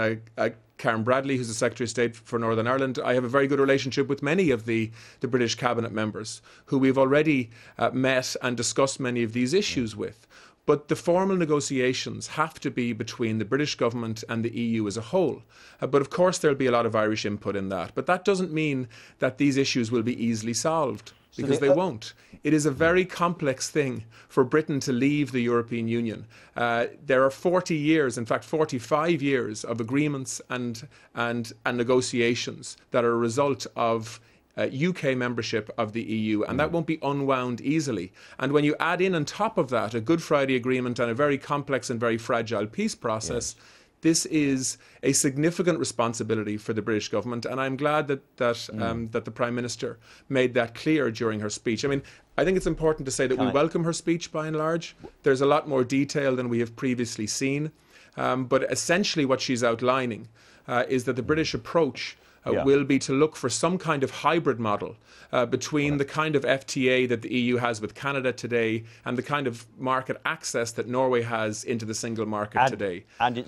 Karen Bradley, who's the Secretary of State for Northern Ireland. I have a very good relationship with many of the British cabinet members who we've already met and discussed many of these issues with. But the formal negotiations have to be between the British government and the EU as a whole. But of course there'll be a lot of Irish input in that. But that doesn't mean that these issues will be easily solved, because they won't. It is a very complex thing for Britain to leave the European Union. There are 40 years, in fact 45 years of agreements and negotiations that are a result of UK membership of the EU, and that won't be unwound easily. And when you add in on top of that a Good Friday Agreement and a very complex and very fragile peace process, this is a significant responsibility for the British government, and I'm glad that the Prime Minister made that clear during her speech. I mean, I think it's important to say that we welcome her speech by and large. There's a lot more detail than we have previously seen, but essentially what she's outlining is that the British approach will be to look for some kind of hybrid model between the kind of FTA that the EU has with Canada today and the kind of market access that Norway has into the single market today. And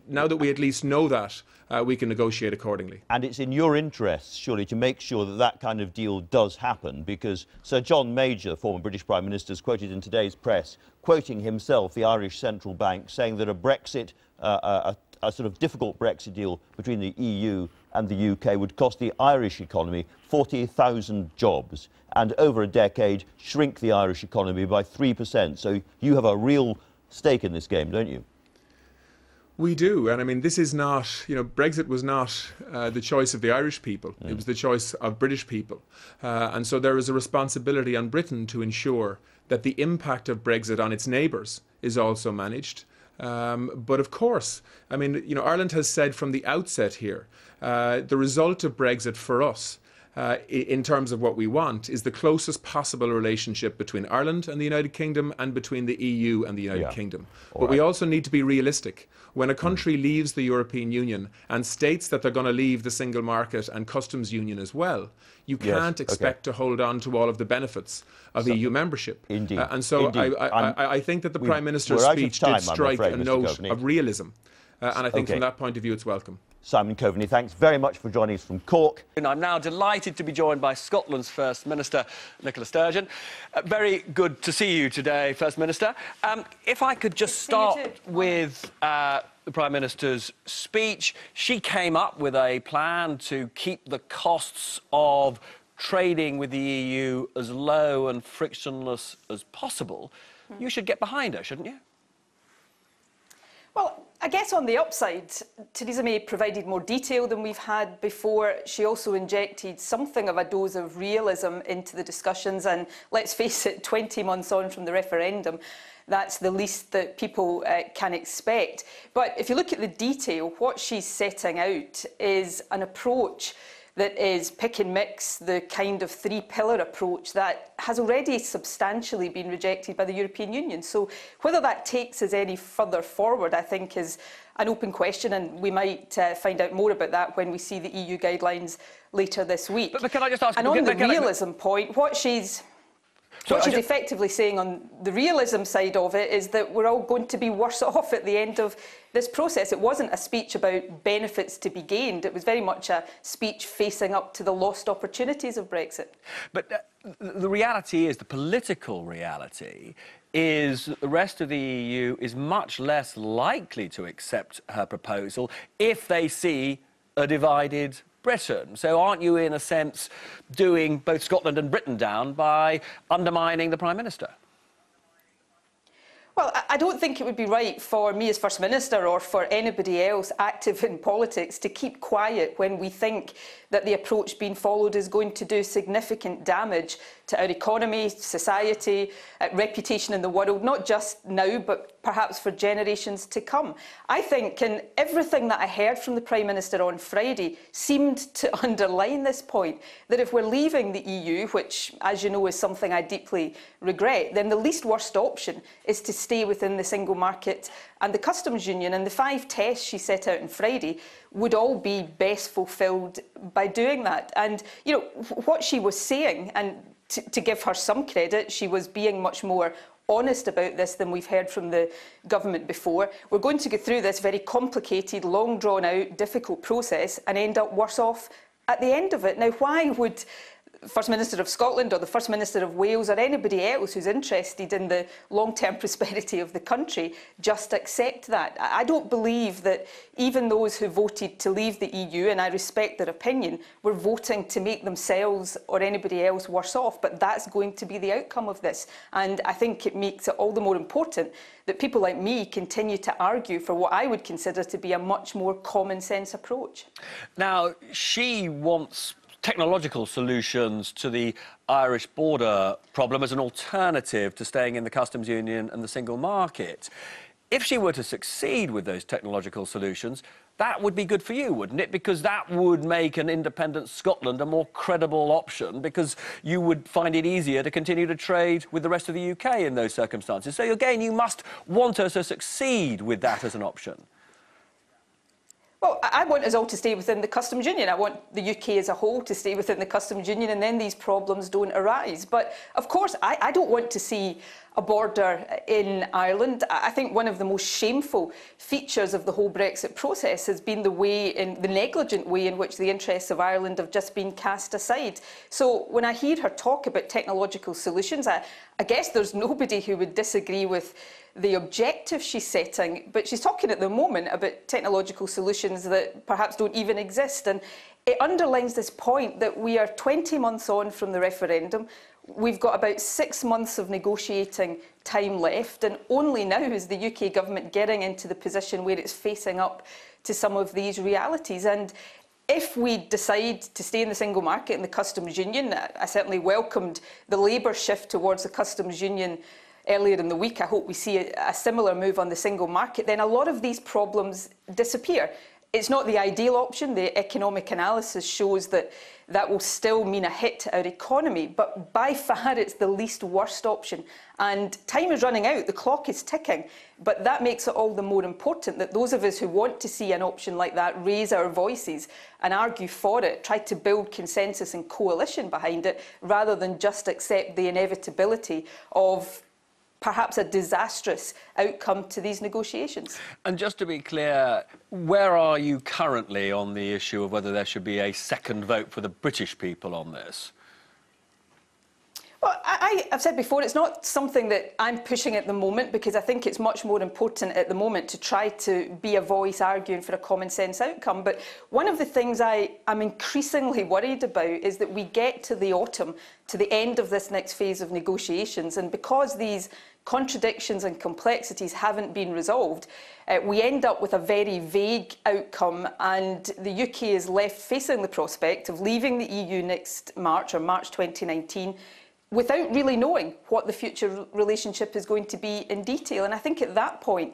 now that we at least know that, we can negotiate accordingly. And it's in your interests, surely, to make sure that that kind of deal does happen, because Sir John Major, former British Prime Minister, is quoted in today's press, quoting himself, the Irish Central Bank, saying that a Brexit, a sort of difficult Brexit deal between the EU and the UK would cost the Irish economy 40,000 jobs and over a decade shrink the Irish economy by 3%. So you have a real stake in this game, don't you? We do, and I mean, this is not, Brexit was not the choice of the Irish people. It was the choice of British people. And so there is a responsibility on Britain to ensure that the impact of Brexit on its neighbours is also managed. But of course, I mean, Ireland has said from the outset here, the result of Brexit for us, in terms of what we want, is the closest possible relationship between Ireland and the United Kingdom and between the EU and the United Kingdom. But we also need to be realistic. When a country leaves the European Union and states that they're going to leave the single market and customs union as well, you can't expect to hold on to all of the benefits of EU membership. Indeed. And so I think that the Prime Minister's speech did strike a note of realism. And I think from that point of view, it's welcome. Simon Coveney, thanks very much for joining us from Cork. And I'm now delighted to be joined by Scotland's First Minister, Nicola Sturgeon. Very good to see you today, First Minister. If I could just start with the Prime Minister's speech. She came up with a plan to keep the costs of trading with the EU as low and frictionless as possible. You should get behind her, shouldn't you? Well, I guess on the upside, Theresa May provided more detail than we've had before. She also injected something of a dose of realism into the discussions, and let's face it, 20 months on from the referendum, that's the least that people can expect. But if you look at the detail, what she's setting out is an approach that is pick and mix, the kind of three-pillar approach that has already substantially been rejected by the European Union. So whether that takes us any further forward, I think, is an open question, and we might find out more about that when we see the EU guidelines later this week. But can I just ask... And on the realism point, what she's effectively saying on the realism side of it is that we're all going to be worse off at the end of this process. It wasn't a speech about benefits to be gained. It was very much a speech facing up to the lost opportunities of Brexit. But the reality is, the political reality is that the rest of the EU is much less likely to accept her proposal if they see a divided Britain. So aren't you, in a sense, doing both Scotland and Britain down by undermining the Prime Minister? Well, I don't think it would be right for me as First Minister or for anybody else active in politics to keep quiet when we think that the approach being followed is going to do significant damage to our economy, society, reputation in the world, not just now, but perhaps for generations to come. I think, and everything that I heard from the Prime Minister on Friday seemed to underline this point, that if we're leaving the EU, which, as you know, is something I deeply regret, then the least worst option is to stay within the single market and the customs union. And the 5 tests she set out on Friday would all be best fulfilled by doing that. And, you know, what she was saying, and to give her some credit, she was being much more honest about this than we've heard from the government before. We're going to go through this very complicated, long drawn out, difficult process and end up worse off at the end of it. Now, why would First Minister of Scotland or the First Minister of Wales or anybody else who's interested in the long-term prosperity of the country just accept that? I don't believe that even those who voted to leave the EU, and I respect their opinion, were voting to make themselves or anybody else worse off, but that's going to be the outcome of this. And I think it makes it all the more important that people like me continue to argue for what I would consider to be a much more common sense approach. Now, she wants technological solutions to the Irish border problem as an alternative to staying in the customs union and the single market. If she were to succeed with those technological solutions, that would be good for you, wouldn't it? Because that would make an independent Scotland a more credible option, because you would find it easier to continue to trade with the rest of the UK in those circumstances. So, again, you must want her to succeed with that as an option. Well, I want us all to stay within the customs union. I want the UK as a whole to stay within the customs union, and then these problems don't arise. But, of course, I don't want to see a border in Ireland. I think one of the most shameful features of the whole Brexit process has been the negligent way in which the interests of Ireland have just been cast aside. So when I hear her talk about technological solutions, I guess there's nobody who would disagree with the objective she's setting, but she's talking at the moment about technological solutions that perhaps don't even exist. And it underlines this point that we are 20 months on from the referendum. We've got about 6 months of negotiating time left, and only now is the UK government getting into the position where it's facing up to some of these realities. And if we decide to stay in the single market and the customs union, I certainly welcomed the Labour shift towards the customs union earlier in the week. I hope we see a similar move on the single market. Then a lot of these problems disappear. It's not the ideal option. The economic analysis shows that that will still mean a hit to our economy, but by far it's the least worst option. And time is running out, the clock is ticking, but that makes it all the more important that those of us who want to see an option like that raise our voices and argue for it, try to build consensus and coalition behind it, rather than just accept the inevitability of perhaps a disastrous outcome to these negotiations. And just to be clear, where are you currently on the issue of whether there should be a second vote for the British people on this? Well, I've said before, it's not something that I'm pushing at the moment, because I think it's much more important at the moment to try to be a voice arguing for a common sense outcome. But one of the things I am increasingly worried about is that we get to the autumn, to the end of this next phase of negotiations, and because these contradictions and complexities haven't been resolved, we end up with a very vague outcome, and the UK is left facing the prospect of leaving the EU next March, or March 2019, without really knowing what the future relationship is going to be in detail. And I think at that point,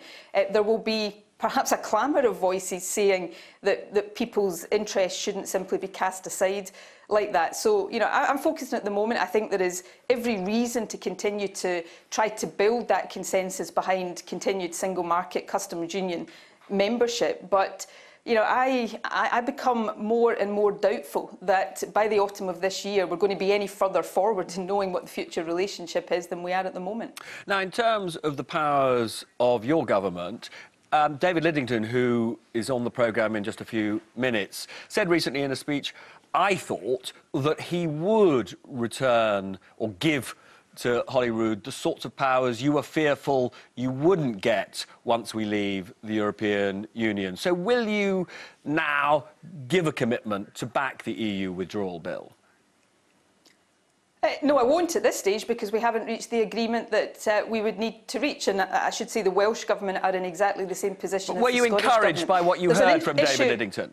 there will be perhaps a clamour of voices saying that people's interests shouldn't simply be cast aside like that. So, you know, I'm focusing at the moment. I think there is every reason to continue to try to build that consensus behind continued single market customs union membership. But, you know, I become more and more doubtful that by the autumn of this year we're going to be any further forward in knowing what the future relationship is than we are at the moment. Now, in terms of the powers of your government, David Lidington, who is on the programme in just a few minutes, said recently in a speech, I thought that he would return or give to Holyrood the sorts of powers you were fearful you wouldn't get once we leave the European Union. So will you now give a commitment to back the EU withdrawal bill? No, I won't at this stage, because we haven't reached the agreement that we would need to reach. And I should say the Welsh Government are in exactly the same position as the Scottish Government. Were you encouraged by what you heard from David Lidington?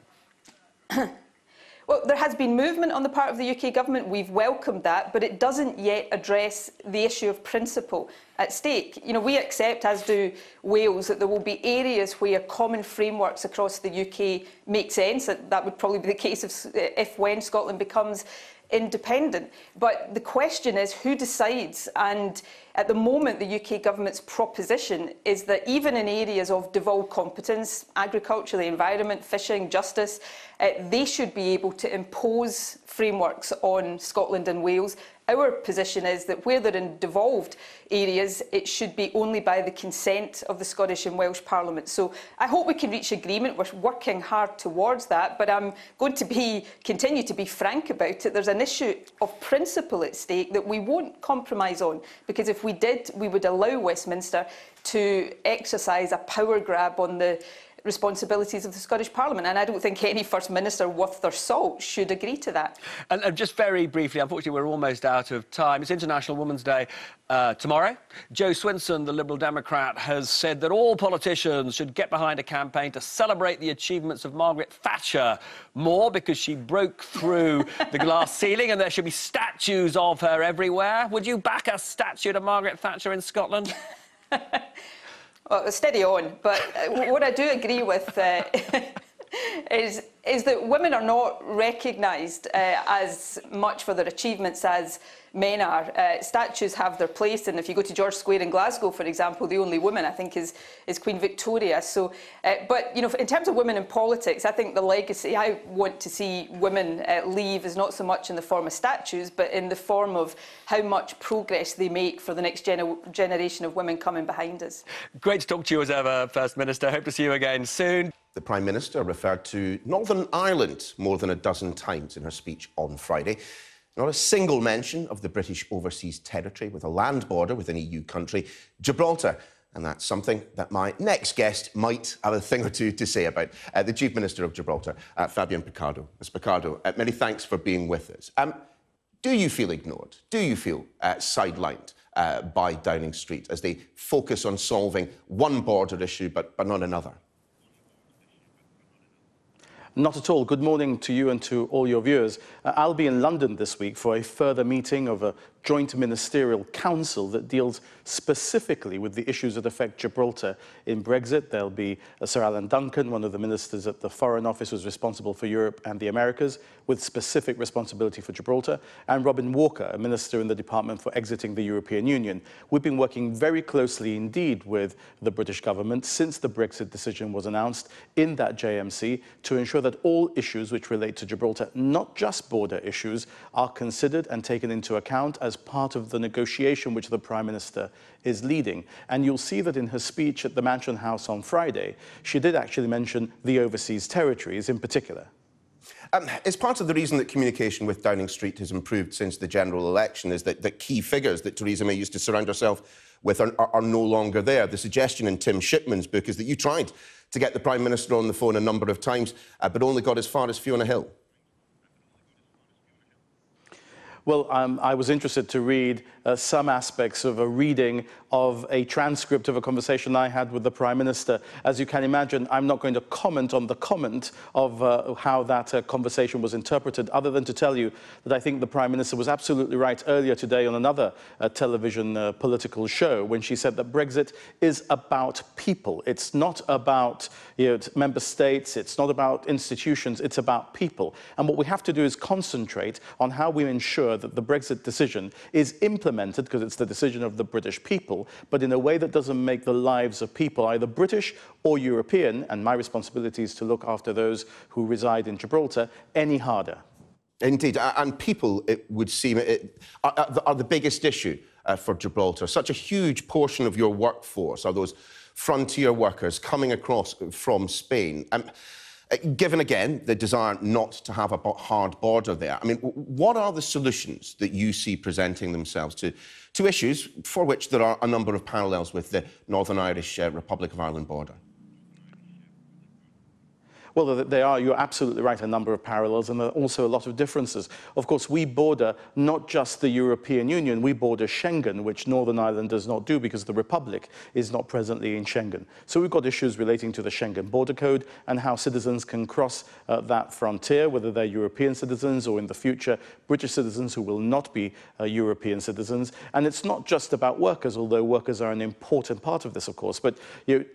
Well, there has been movement on the part of the UK Government. We've welcomed that, but it doesn't yet address the issue of principle at stake. You know, we accept, as do Wales, that there will be areas where common frameworks across the UK make sense. That would probably be the case if when Scotland becomes independent. But the question is, who decides? And at the moment, the UK Government's proposition is that even in areas of devolved competence, agriculture, the environment, fishing, justice, they should be able to impose frameworks on Scotland and Wales. Our position is that where they're in devolved areas, it should be only by the consent of the Scottish and Welsh Parliament. So I hope we can reach agreement. We're working hard towards that, but I'm going to continue to be frank about it. There's an issue of principle at stake that we won't compromise on, because if we did, we would allow Westminster to exercise a power grab on the responsibilities of the Scottish Parliament. And I don't think any First Minister worth their salt should agree to that. And just very briefly, unfortunately, we're almost out of time. It's International Women's Day tomorrow. Jo Swinson, the Liberal Democrat, has said that all politicians should get behind a campaign to celebrate the achievements of Margaret Thatcher more because she broke through the glass ceiling, and there should be statues of her everywhere. Would you back a statue to Margaret Thatcher in Scotland? Well, steady on. But what I do agree with is that women are not recognised as much for their achievements as men are. Statues have their place, and if you go to George Square in Glasgow, for example, the only woman, I think, is Queen Victoria. So, but, you know, in terms of women in politics, I think the legacy I want to see women leave is not so much in the form of statues, but in the form of how much progress they make for the next generation of women coming behind us. Great to talk to you as ever, First Minister. Hope to see you again soon. The Prime Minister referred to Northern Ireland more than a dozen times in her speech on Friday. Not a single mention of the British overseas territory with a land border with an EU country, Gibraltar. And that's something that my next guest might have a thing or two to say about. The Chief Minister of Gibraltar, Fabian Picardo. Ms Picardo, many thanks for being with us. Do you feel ignored? Do you feel sidelined by Downing Street as they focus on solving one border issue but not another? Not at all. Good morning to you and to all your viewers. I'll be in London this week for a further meeting of a joint ministerial council that deals specifically with the issues that affect Gibraltar in Brexit. There'll be Sir Alan Duncan, one of the ministers at the Foreign Office who's responsible for Europe and the Americas, with specific responsibility for Gibraltar, and Robin Walker, a minister in the Department for Exiting the European Union. We've been working very closely indeed with the British government since the Brexit decision was announced in that JMC to ensure that all issues which relate to Gibraltar, not just border issues, are considered and taken into account as part of the negotiation which the Prime Minister is leading. And you'll see that in her speech at the Mansion House on Friday, she did actually mention the overseas territories in particular. It's part of the reason that communication with Downing Street has improved since the general election is that the key figures that Theresa May used to surround herself with are no longer there. The suggestion in Tim Shipman's book is that you tried to get the Prime Minister on the phone a number of times, but only got as far as Fiona Hill. Well, I was interested to read some aspects of a reading of a transcript of a conversation I had with the Prime Minister. As you can imagine, I'm not going to comment on the comment of how that conversation was interpreted, other than to tell you that I think the Prime Minister was absolutely right earlier today on another television political show when she said that Brexit is about people. It's not about member states, it's not about institutions, it's about people. And what we have to do is concentrate on how we ensure that the Brexit decision is implemented, because it's the decision of the British people, but in a way that doesn't make the lives of people, either British or European, and my responsibility is to look after those who reside in Gibraltar, any harder. Indeed, and people, it would seem, are the biggest issue for Gibraltar. Such a huge portion of your workforce are those frontier workers coming across from Spain. Given, again, the desire not to have a hard border there, I mean, what are the solutions that you see presenting themselves to issues for which there are a number of parallels with the Northern Irish Republic of Ireland border? Well, there are, you're absolutely right, a number of parallels, and there are also a lot of differences. Of course, we border not just the European Union, we border Schengen, which Northern Ireland does not do because the Republic is not presently in Schengen. So we've got issues relating to the Schengen Border Code and how citizens can cross that frontier, whether they're European citizens or in the future British citizens who will not be European citizens. And it's not just about workers, although workers are an important part of this, of course. But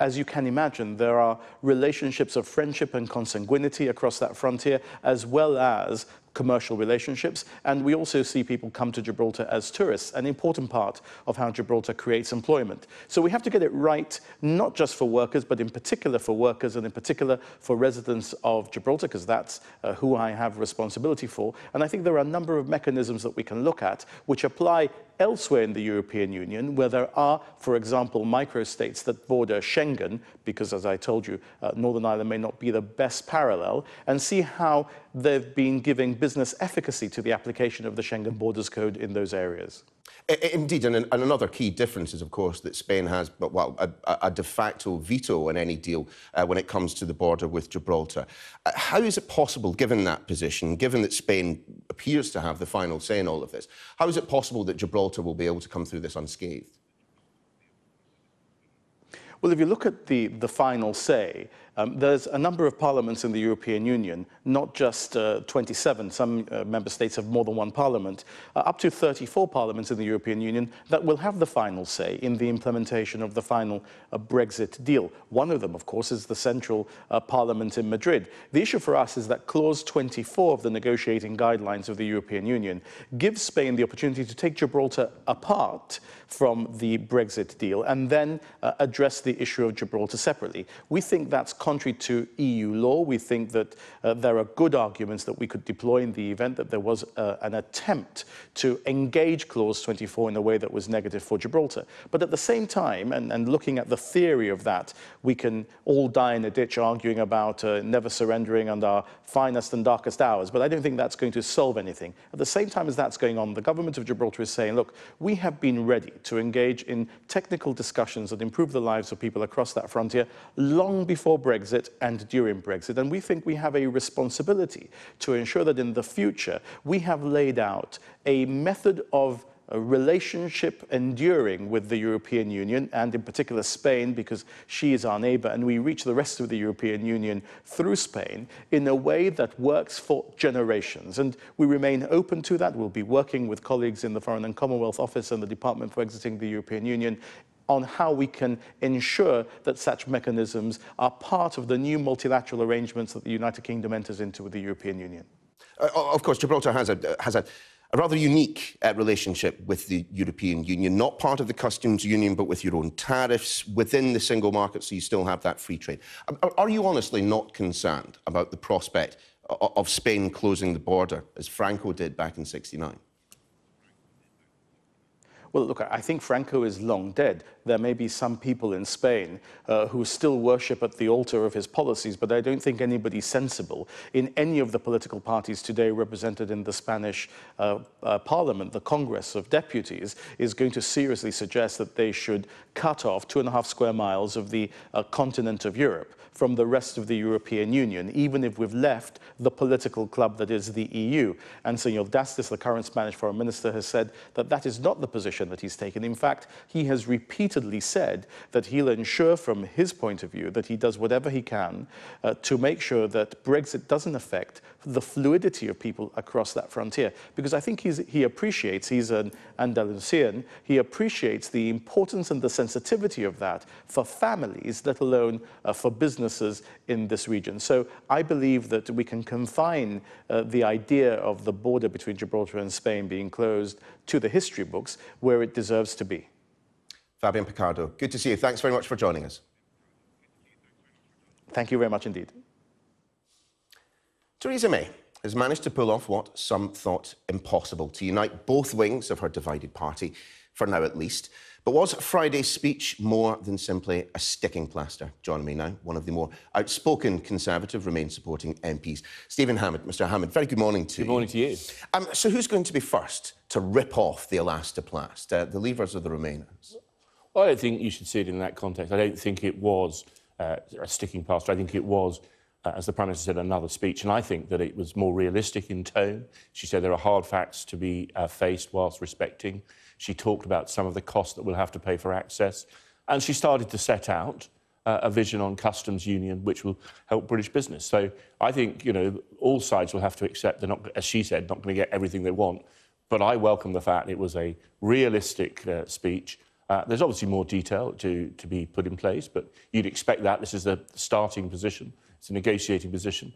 as you can imagine, there are relationships of friendship and consanguinity across that frontier, as well as commercial relationships, and we also see people come to Gibraltar as tourists, an important part of how Gibraltar creates employment. So we have to get it right, not just for workers, but in particular for workers and in particular for residents of Gibraltar, because that's who I have responsibility for. And I think there are a number of mechanisms that we can look at which apply elsewhere in the European Union, where there are, for example, microstates that border Schengen, because, as I told you, Northern Ireland may not be the best parallel, and see how they've been giving business efficacy to the application of the Schengen Borders Code in those areas. Indeed, and another key difference is, of course, that Spain has a de facto veto on any deal when it comes to the border with Gibraltar. How is it possible, given that position, given that Spain appears to have the final say in all of this, how is it possible that Gibraltar will be able to come through this unscathed? Well, if you look at the final say, there's a number of parliaments in the European Union, not just 27, some member states have more than one parliament, up to 34 parliaments in the European Union that will have the final say in the implementation of the final Brexit deal. One of them, of course, is the central parliament in Madrid. The issue for us is that clause 24 of the negotiating guidelines of the European Union gives Spain the opportunity to take Gibraltar apart from the Brexit deal and then address the issue of Gibraltar separately. We think that's contrary to EU law. We think that there are good arguments that we could deploy in the event that there was an attempt to engage clause 24 in a way that was negative for Gibraltar. But at the same time, and looking at the theory of that, we can all die in a ditch arguing about never surrendering and our finest and darkest hours. But I don't think that's going to solve anything. At the same time as that's going on, the government of Gibraltar is saying, look, we have been ready to engage in technical discussions that improve the lives of people across that frontier long before Brexit and during Brexit. And we think we have a responsibility to ensure that in the future we have laid out a method of a relationship enduring with the European Union, and in particular Spain, because she is our neighbour, and we reach the rest of the European Union through Spain in a way that works for generations. And we remain open to that. We'll be working with colleagues in the Foreign and Commonwealth Office and the Department for Exiting the European Union on how we can ensure that such mechanisms are part of the new multilateral arrangements that the United Kingdom enters into with the European Union. Of course, Gibraltar has a rather unique relationship with the European Union, not part of the customs union, but with your own tariffs within the single market, so you still have that free trade. Are you honestly not concerned about the prospect of Spain closing the border, as Franco did back in '69? Well, look, I think Franco is long dead. There may be some people in Spain who still worship at the altar of his policies, but I don't think anybody sensible in any of the political parties today represented in the Spanish Parliament, the Congress of Deputies, is going to seriously suggest that they should cut off 2.5 square miles of the continent of Europe from the rest of the European Union, even if we've left the political club that is the EU. And Señor Dastis, the current Spanish foreign minister, has said that that is not the position that he's taken. In fact, he has repeatedly said that he'll ensure from his point of view that he does whatever he can to make sure that Brexit doesn't affect the fluidity of people across that frontier. Because I think he appreciates, he's an Andalusian, he appreciates the importance and the sensitivity of that for families, let alone for businesses in this region. So I believe that we can confine the idea of the border between Gibraltar and Spain being closed to the history books where it deserves to be. Fabian Picardo, good to see you. Thanks very much for joining us. Thank you very much indeed. Theresa May has managed to pull off what some thought impossible, to unite both wings of her divided party, for now at least. But was Friday's speech more than simply a sticking plaster? Joining me now, one of the more outspoken Conservative Remain-supporting MPs, Stephen Hammond. Mr Hammond, very good morning to you. Good morning to you. So who's going to be first to rip off the elastoplast, the Leavers or the Remainers? Well, I don't think you should see it in that context. I don't think it was a sticking plaster. I think it was, as the Prime Minister said, another speech, and I think that it was more realistic in tone. She said there are hard facts to be faced whilst respecting. She talked about some of the costs that we'll have to pay for access, and she started to set out a vision on customs union which will help British business. So I think, you know, all sides will have to accept they're not, as she said, not going to get everything they want, but I welcome the fact it was a realistic speech. There's obviously more detail to be put in place, but you'd expect that. This is the starting position. It's a negotiating position.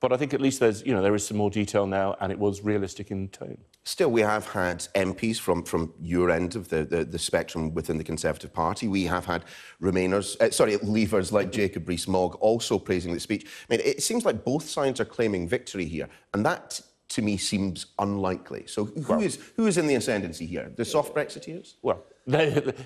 But I think at least there's, you know, there is some more detail now, and it was realistic in tone. Still, we have had MPs from your end of the spectrum within the Conservative Party. We have had Leavers like Jacob Rees-Mogg also praising the speech. I mean, it seems like both sides are claiming victory here, and that, to me, seems unlikely. So who is in the ascendancy here? The soft Brexiteers? Well,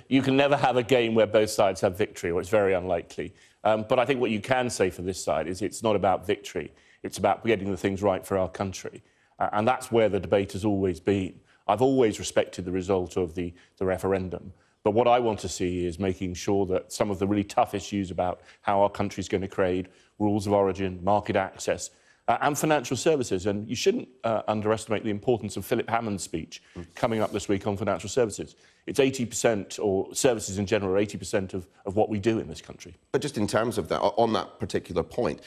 you can never have a game where both sides have victory, or it's very unlikely. But I think what you can say for this side is it's not about victory. It's about getting the things right for our country. And that's where the debate has always been. I've always respected the result of the referendum. But what I want to see is making sure that some of the really tough issues about how our country's going to trade, rules of origin, market access, and financial services. And you shouldn't underestimate the importance of Philip Hammond's speech coming up this week on financial services. It's 80%, or services in general, are 80% of what we do in this country. But just in terms of that, on that particular point,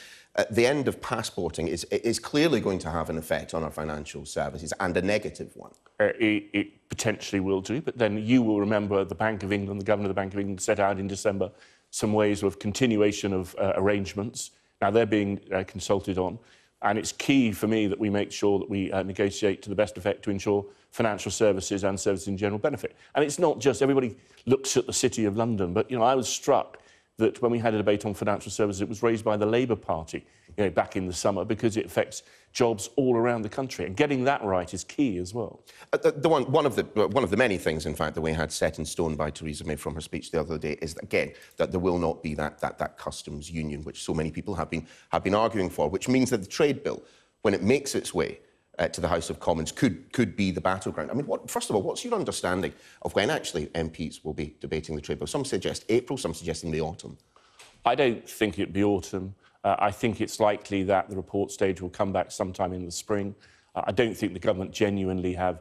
the end of passporting is clearly going to have an effect on our financial services, and a negative one. It potentially will do, but then you will remember the Bank of England, the Governor of the Bank of England set out in December some ways of continuation of arrangements. Now, they're being consulted on, and it's key for me that we make sure that we negotiate to the best effect to ensure financial services and services in general benefit. And it's not just, everybody looks at the City of London, but, I was struck that when we had a debate on financial services, it was raised by the Labour Party, back in the summer, because it affects jobs all around the country, and getting that right is key as well. One of the many things, in fact, that we had set in stone by Theresa May from her speech the other day is, again, that there will not be that customs union, which so many people have been arguing for, which means that the trade bill, when it makes its way to the House of Commons, could be the battleground. I mean, first of all, what's your understanding of when actually MPs will be debating the trade bill? Some suggest April, some suggesting the autumn. I don't think it'd be autumn. I think it's likely that the report stage will come back sometime in the spring. I don't think the government genuinely have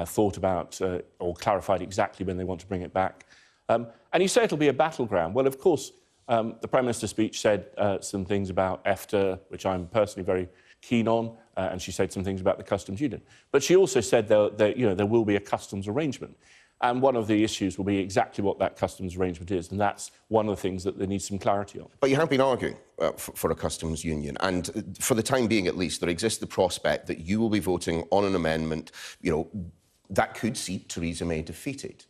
thought about or clarified exactly when they want to bring it back. And you say it'll be a battleground. Well, of course, the Prime Minister's speech said some things about EFTA, which I'm personally very keen on, and she said some things about the customs union. But she also said there will be a customs arrangement. And one of the issues will be exactly what that customs arrangement is, and that's one of the things that there needs some clarity on. But you have been arguing for a customs union, and for the time being at least, there exists the prospect that you will be voting on an amendment, that could see Theresa May defeated.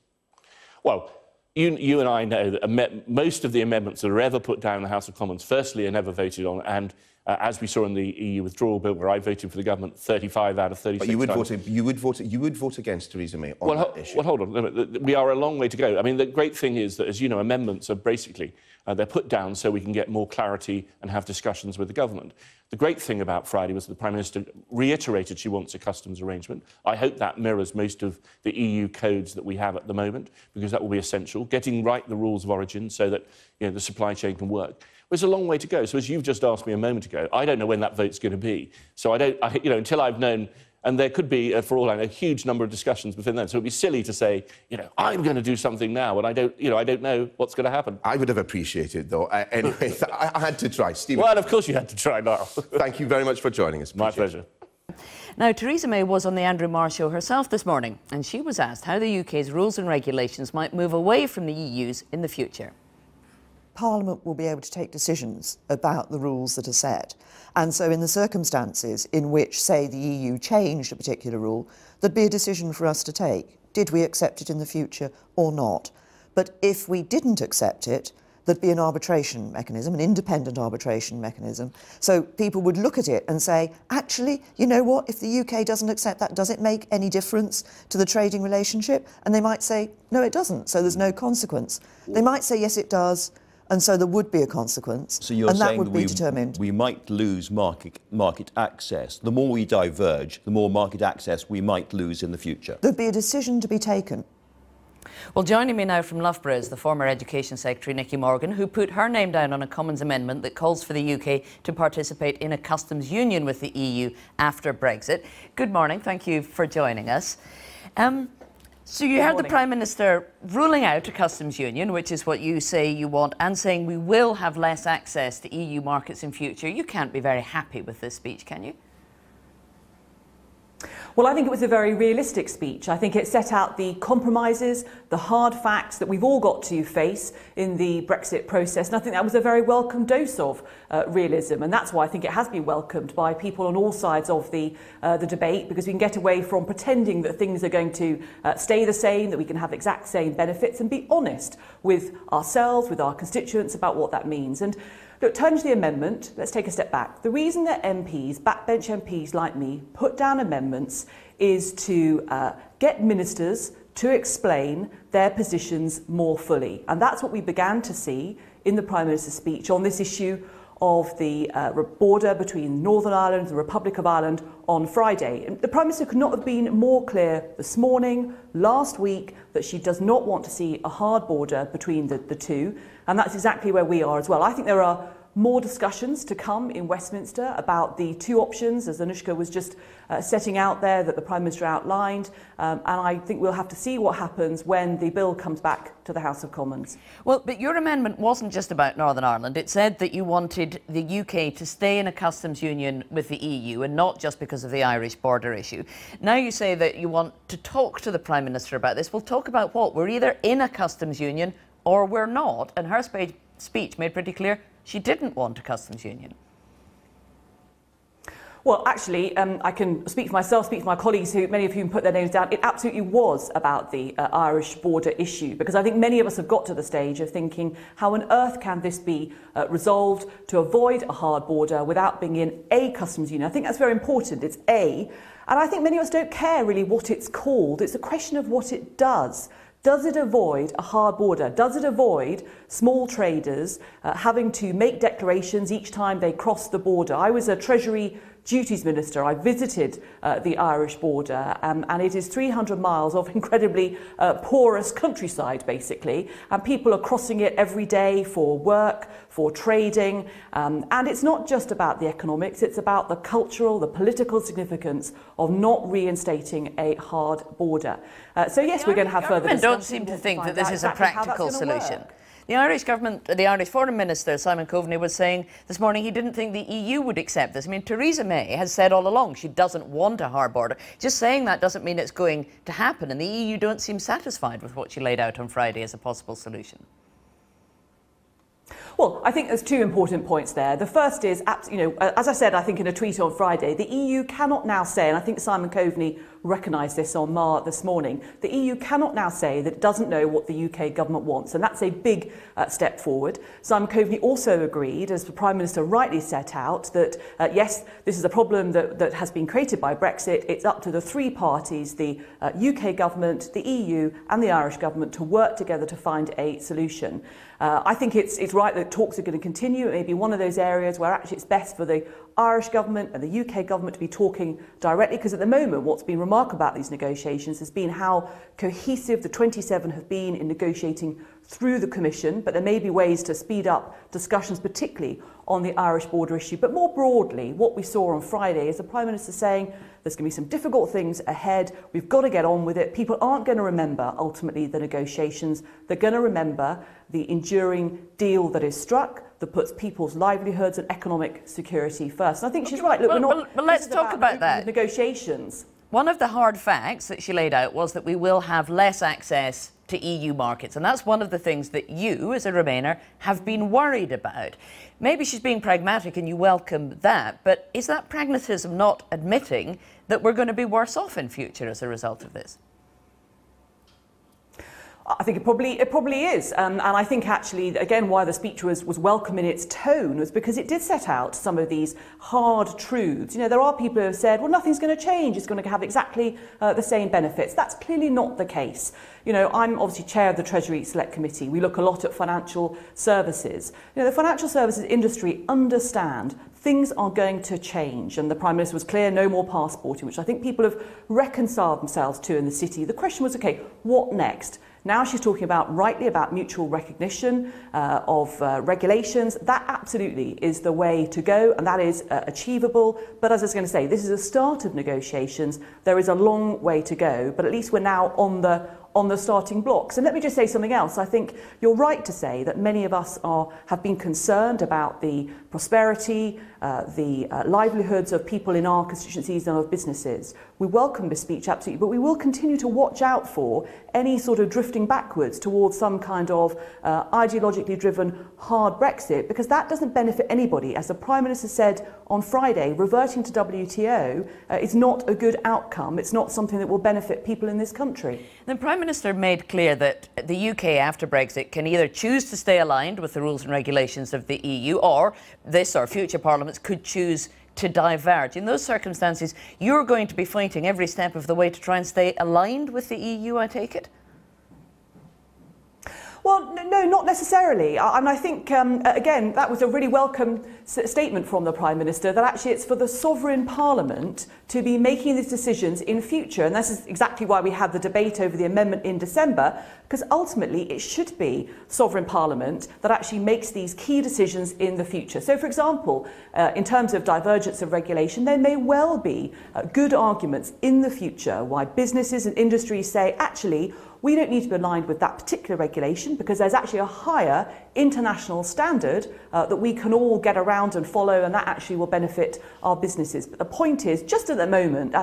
Well, you and I know that most of the amendments that are ever put down in the House of Commons, firstly, are never voted on, and as we saw in the EU withdrawal bill, where I voted for the government 35 out of 36 But you would vote against Theresa May on that issue. Well, hold on. We are a long way to go. I mean, the great thing is that, as you know, amendments are basically they're put down so we can get more clarity and have discussions with the government. The great thing about Friday was that the Prime Minister reiterated she wants a customs arrangement. I hope that mirrors most of the EU codes that we have at the moment, because that will be essential. Getting right the rules of origin so that the supply chain can work. There's a long way to go. So, as you've just asked me a moment ago, I don't know when that vote's going to be. So, until I've known, and there could be, for all I know, a huge number of discussions within then. So, it'd be silly to say, I'm going to do something now, and I don't know what's going to happen. I would have appreciated, though. Anyway, I had to try. Stephen. Well, of course you had to try, Niall. Thank you very much for joining us. My pleasure. Now, Theresa May was on the Andrew Marr show herself this morning, and she was asked how the UK's rules and regulations might move away from the EU's in the future. Parliament will be able to take decisions about the rules that are set. And so in the circumstances in which, say, the EU changed a particular rule, there'd be a decision for us to take. Did we accept it in the future or not? But if we didn't accept it, there'd be an arbitration mechanism, an independent arbitration mechanism. So people would look at it and say, actually, you know what, if the UK doesn't accept that, does it make any difference to the trading relationship? And they might say, no, it doesn't, so there's no consequence. They might say, yes, it does, and so there would be a consequence, so you're and that saying would be determined. We might lose market access. The more we diverge, the more market access we might lose in the future. There'd be a decision to be taken. Well, joining me now from Loughborough is the former Education Secretary, Nicky Morgan, who put her name down on a Commons amendment that calls for the UK to participate in a customs union with the EU after Brexit. Good morning. Thank you for joining us. So you heard the Prime Minister ruling out a customs union, which is what you say you want, and saying we will have less access to EU markets in future. You can't be very happy with this speech, can you? Well, I think it was a very realistic speech. I think it set out the compromises, the hard facts that we've all got to face in the Brexit process. And I think that was a very welcome dose of realism. And that's why I think it has been welcomed by people on all sides of the debate, because we can get away from pretending that things are going to stay the same, that we can have exact same benefits, and be honest with ourselves, with our constituents about what that means. And look, turning to the amendment, let's take a step back. The reason that MPs, backbench MPs like me, put down amendments is to get ministers to explain their positions more fully. And that's what we began to see in the Prime Minister's speech on this issue of the border between Northern Ireland and the Republic of Ireland on Friday. And the Prime Minister could not have been more clear this morning, last week, that she does not want to see a hard border between the two, and that's exactly where we are as well. I think there are more discussions to come in Westminster about the two options, as Anushka was just setting out there, that the Prime Minister outlined, and I think we'll have to see what happens when the bill comes back to the House of Commons. Well, but your amendment wasn't just about Northern Ireland. It said that you wanted the UK to stay in a customs union with the EU, and not just because of the Irish border issue. Now you say that you want to talk to the Prime Minister about this. Well, talk about what? We're either in a customs union or we're not, and her speech made pretty clear she didn't want a customs union. Well, actually, I can speak for myself, speak for my colleagues, many of whom put their names down. It absolutely was about the Irish border issue, because I think many of us have got to the stage of thinking, how on earth can this be resolved to avoid a hard border without being in a customs union? I think that's very important. It's A. And I think many of us don't care really what it's called. It's a question of what it does. Does it avoid a hard border? Does it avoid small traders having to make declarations each time they cross the border? I was a Treasury Duties Minister. I visited the Irish border, and it is 300 miles of incredibly porous countryside, basically, and people are crossing it every day for work, for trading, and it's not just about the economics, it's about the cultural, the political significance of not reinstating a hard border. So yes, we're going to have further discussion. Don't seem to think that this is a practical solution. The Irish government, the Irish Foreign Minister, Simon Coveney, was saying this morning he didn't think the EU would accept this. I mean, Theresa May has said all along she doesn't want a hard border. Just saying that doesn't mean it's going to happen, and the EU don't seem satisfied with what she laid out on Friday as a possible solution. Well, I think there's two important points there. The first is, as I said, I think in a tweet on Friday, the EU cannot now say, and I think Simon Coveney recognised this on Marr this morning, the EU cannot now say that it doesn't know what the UK government wants, and that's a big step forward. Simon Coveney also agreed, as the Prime Minister rightly set out, that yes, this is a problem that has been created by Brexit. It's up to the three parties, the UK government, the EU and the Irish government, to work together to find a solution. I think it's right that talks are going to continue. It may be one of those areas where actually it's best for the Irish government and the UK government to be talking directly, because at the moment what's been remarkable about these negotiations has been how cohesive the 27 have been in negotiating through the Commission, but there may be ways to speed up discussions, particularly on the Irish border issue. But more broadly, what we saw on Friday is the Prime Minister saying there's going to be some difficult things ahead, we've got to get on with it. People aren't going to remember, ultimately, the negotiations. They're going to remember the enduring deal that is struck, that puts people's livelihoods and economic security first. And I think she's right. Look, but let's talk about that. Negotiations. One of the hard facts that she laid out was that we will have less access to EU markets, and that's one of the things that you, as a Remainer, have been worried about. Maybe she's being pragmatic and you welcome that, but is that pragmatism not admitting that we're going to be worse off in future as a result of this? I think it probably is, and I think actually again why the speech was welcome in its tone was because it did set out some of these hard truths. You know, there are people who have said, well, nothing's going to change, it's going to have exactly the same benefits. That's clearly not the case. You know, I'm obviously chair of the Treasury Select Committee. We look a lot at financial services. You know, the financial services industry understand things are going to change, and the Prime Minister was clear, no more passporting, which I think people have reconciled themselves to in the city. The question was, okay, what next? Now she's talking rightly about mutual recognition of regulations. That absolutely is the way to go, and that is achievable. But as I was going to say, this is a start of negotiations. There is a long way to go, but at least we're now on the starting blocks. And let me just say something else. I think you're right to say that many of us have been concerned about the prosperity, the livelihoods of people in our constituencies and of businesses. We welcome this speech, absolutely, but we will continue to watch out for any sort of drifting backwards towards some kind of ideologically driven hard Brexit, because that doesn't benefit anybody. As the Prime Minister said on Friday, reverting to WTO is not a good outcome. It's not something that will benefit people in this country. The Prime Minister made clear that the UK after Brexit can either choose to stay aligned with the rules and regulations of the EU, or this or future parliaments could choose to diverge. In those circumstances, you're going to be fighting every step of the way to try and stay aligned with the EU, I take it? Well, no, not necessarily. And I think, again, that was a really welcome statement from the Prime Minister, that actually it's for the sovereign Parliament to be making these decisions in future. And this is exactly why we had the debate over the amendment in December, because ultimately it should be sovereign Parliament that actually makes these key decisions in the future. So, for example, in terms of divergence of regulation, there may well be good arguments in the future why businesses and industries say, actually, we don't need to be aligned with that particular regulation because there's actually a higher international standard that we can all get around and follow, and that actually will benefit our businesses. But the point is, just at the moment,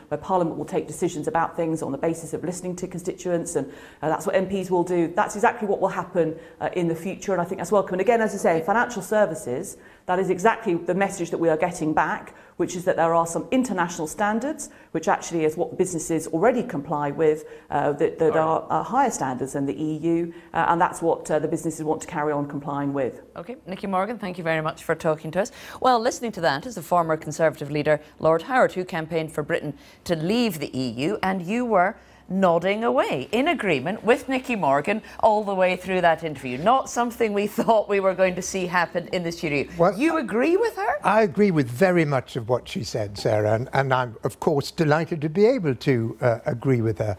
where Parliament will take decisions about things on the basis of listening to constituents, and that's what MPs will do, that's exactly what will happen in the future, and I think that's welcome. And again, as I say, financial services, that is exactly the message that we are getting back, which is that there are some international standards, which actually is what businesses already comply with, that are higher standards than the EU, and that's what the businesses want to carry on complying with. OK, Nicky Morgan, thank you very much for talking to us. Well, listening to that is the former Conservative leader, Lord Howard, who campaigned for Britain to leave the EU, and you were nodding away in agreement with Nicky Morgan all the way through that interview. Not something we thought we were going to see happen in the studio. Well, you agree with her? I agree with very much of what she said, Sarah, and I'm, of course, delighted to be able to agree with her.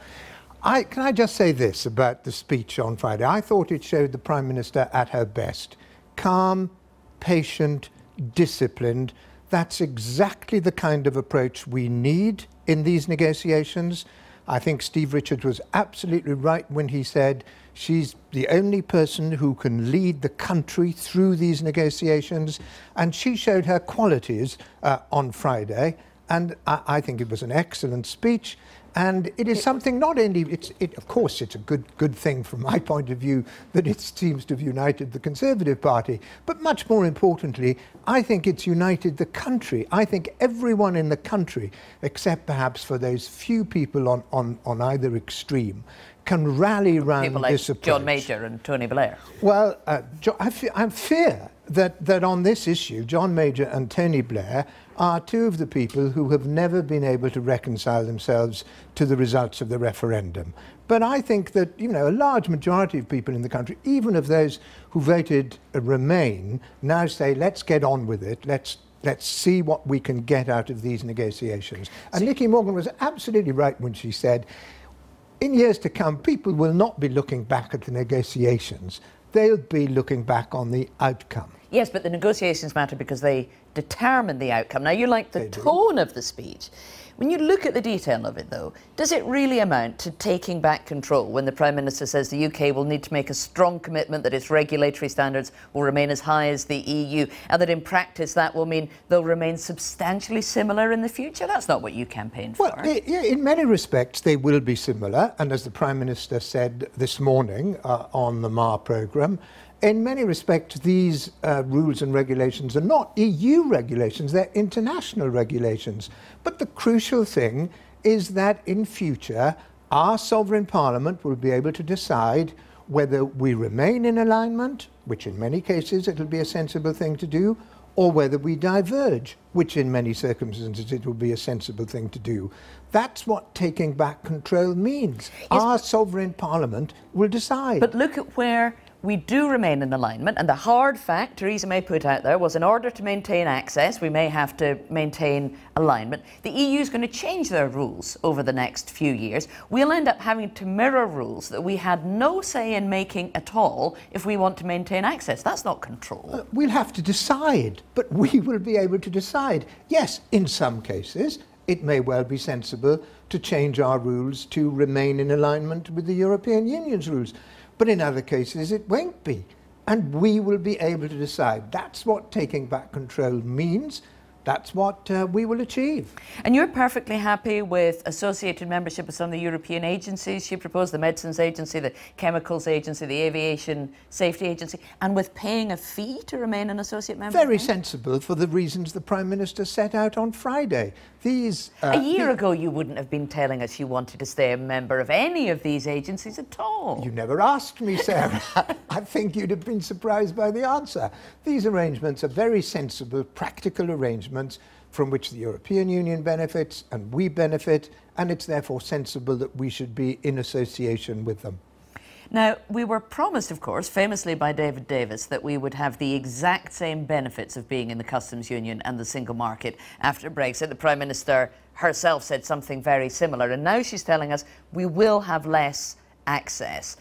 Can I just say this about the speech on Friday? I thought it showed the Prime Minister at her best. Calm, patient, disciplined. That's exactly the kind of approach we need in these negotiations. I think Steve Richards was absolutely right when he said she's the only person who can lead the country through these negotiations, and she showed her qualities on Friday, and I think it was an excellent speech. And it is something not only, of course, it's a good thing from my point of view that it seems to have united the Conservative Party, but much more importantly, I think it's united the country. I think everyone in the country, except perhaps for those few people on either extreme, can rally round people like this approach. John Major and Tony Blair. Well, I fear that on this issue, John Major and Tony Blair are two of the people who have never been able to reconcile themselves to the results of the referendum. But I think that, you know, a large majority of people in the country, even of those who voted Remain, now say, let's get on with it, let's see what we can get out of these negotiations. And Nicky Morgan was absolutely right when she said, in years to come, people will not be looking back at the negotiations. They'll be looking back on the outcome. Yes, but the negotiations matter because they determine the outcome. Now, you like the tone of the speech. When you look at the detail of it, though, does it really amount to taking back control when the Prime Minister says the UK will need to make a strong commitment that its regulatory standards will remain as high as the EU, and that in practice that will mean they'll remain substantially similar in the future? That's not what you campaigned for. Well, in many respects they will be similar, and as the Prime Minister said this morning on the Marr programme, in many respects, these rules and regulations are not EU regulations, they're international regulations. But the crucial thing is that in future, our sovereign parliament will be able to decide whether we remain in alignment, which in many cases it'll be a sensible thing to do, or whether we diverge, which in many circumstances it will be a sensible thing to do. That's what taking back control means. Yes, our sovereign parliament will decide. But look at where we do remain in alignment, and the hard fact Theresa May put out there was in order to maintain access, we may have to maintain alignment. The EU is going to change their rules over the next few years. We'll end up having to mirror rules that we had no say in making at all if we want to maintain access. That's not control. We'll have to decide, but we will be able to decide. Yes, in some cases, it may well be sensible to change our rules to remain in alignment with the European Union's rules. But in other cases, it won't be. And we will be able to decide. That's what taking back control means. That's what we will achieve. And you're perfectly happy with associated membership of some of the European agencies. She proposed the Medicines Agency, the Chemicals Agency, the Aviation Safety Agency, and with paying a fee to remain an associate member? Very sensible for the reasons the Prime Minister set out on Friday. These, a year ago, you wouldn't have been telling us you wanted to stay a member of any of these agencies at all. You never asked me, Sarah. I think you'd have been surprised by the answer. These arrangements are very sensible, practical arrangements from which the European Union benefits and we benefit, and it's therefore sensible that we should be in association with them. Now, we were promised, of course, famously by David Davis, that we would have the exact same benefits of being in the customs union and the single market after Brexit. The Prime Minister herself said something very similar, and now she's telling us we will have less access.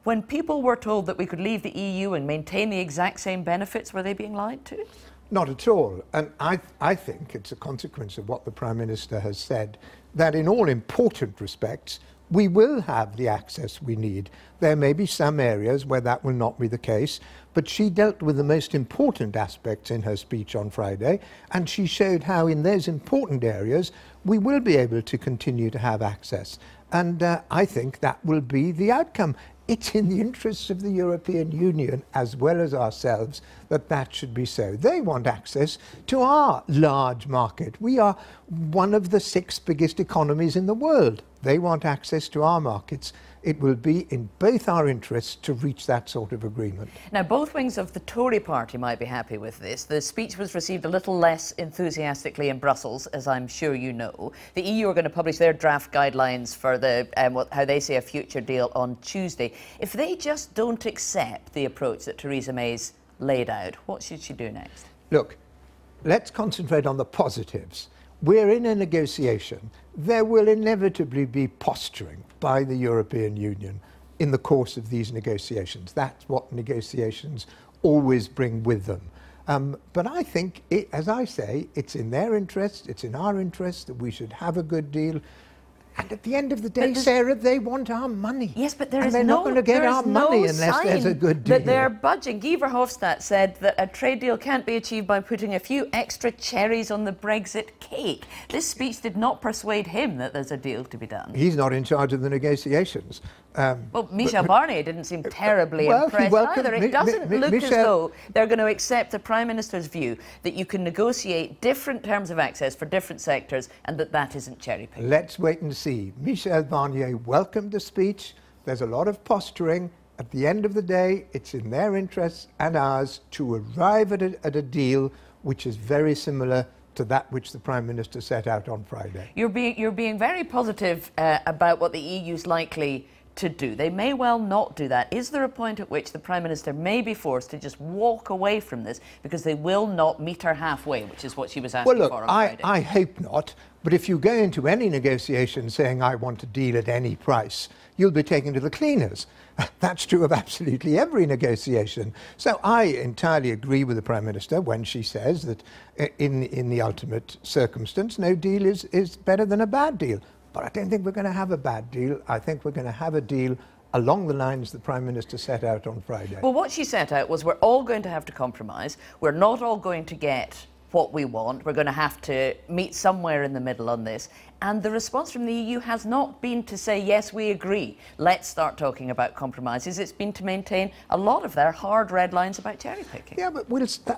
When people were told that we could leave the EU and maintain the exact same benefits, were they being lied to? Not at all. And I think it's a consequence of what the Prime Minister has said, that in all important respects, we will have the access we need. There may be some areas where that will not be the case, but she dealt with the most important aspects in her speech on Friday, and she showed how in those important areas we will be able to continue to have access. And I think that will be the outcome. It's in the interests of the European Union, as well as ourselves, that that should be so. They want access to our large market. We are one of the 6 biggest economies in the world. They want access to our markets. It will be in both our interests to reach that sort of agreement. Now, both wings of the Tory party might be happy with this. The speech was received a little less enthusiastically in Brussels, as I'm sure you know. The EU are going to publish their draft guidelines for the how they see a future deal on Tuesday. If they just don't accept the approach that Theresa May's laid out, what should she do next? Look, let's concentrate on the positives. We're in a negotiation. There will inevitably be posturing by the European Union in the course of these negotiations. That's what negotiations always bring with them. But I think, as I say, it's in their interest, it's in our interest that we should have a good deal. And at the end of the day, Sarah, they want our money. Yes, but there is they're not going to get our money unless there's a good deal. That they're budging. Guy Verhofstadt said that a trade deal can't be achieved by putting a few extra cherries on the Brexit cake. This speech did not persuade him that there's a deal to be done. He's not in charge of the negotiations. Well, Michel Barnier didn't seem terribly impressed either. It doesn't look as though they're going to accept the Prime Minister's view that you can negotiate different terms of access for different sectors and that that isn't cherry picking. Let's wait and see. Michel Barnier welcomed the speech. There's a lot of posturing. At the end of the day, it's in their interests and ours to arrive at a deal which is very similar to that which the Prime Minister set out on Friday. You're being very positive about what the EU's likely to do. They may well not do that. Is there a point at which the Prime Minister may be forced to just walk away from this because they will not meet her halfway, which is what she was asking for on Friday? I hope not. But if you go into any negotiation saying, I want a deal at any price, you'll be taken to the cleaners. That's true of absolutely every negotiation. So I entirely agree with the Prime Minister when she says that in the ultimate circumstance, no deal is better than a bad deal. But I don't think we're going to have a bad deal. I think we're going to have a deal along the lines the Prime Minister set out on Friday. Well, what she set out was we're all going to have to compromise. We're not all going to get what we want. We're going to have to meet somewhere in the middle on this. And the response from the EU has not been to say, yes, we agree, let's start talking about compromises. It's been to maintain a lot of their hard red lines about cherry picking. Yeah, but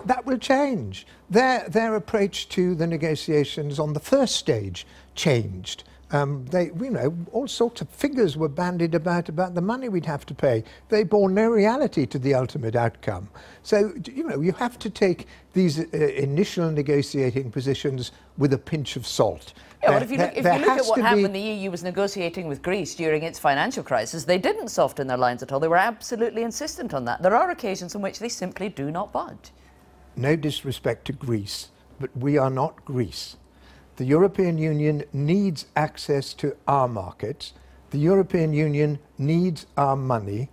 that will change. Their approach to the negotiations on the first stage changed. All sorts of figures were bandied about the money we'd have to pay. They bore no reality to the ultimate outcome. So, you have to take these initial negotiating positions with a pinch of salt. Yeah, well, if you look at what happened when the EU was negotiating with Greece during its financial crisis, they didn't soften their lines at all. They were absolutely insistent on that. There are occasions in which they simply do not budge. No disrespect to Greece, but we are not Greece. The European Union needs access to our markets. The European Union needs our money.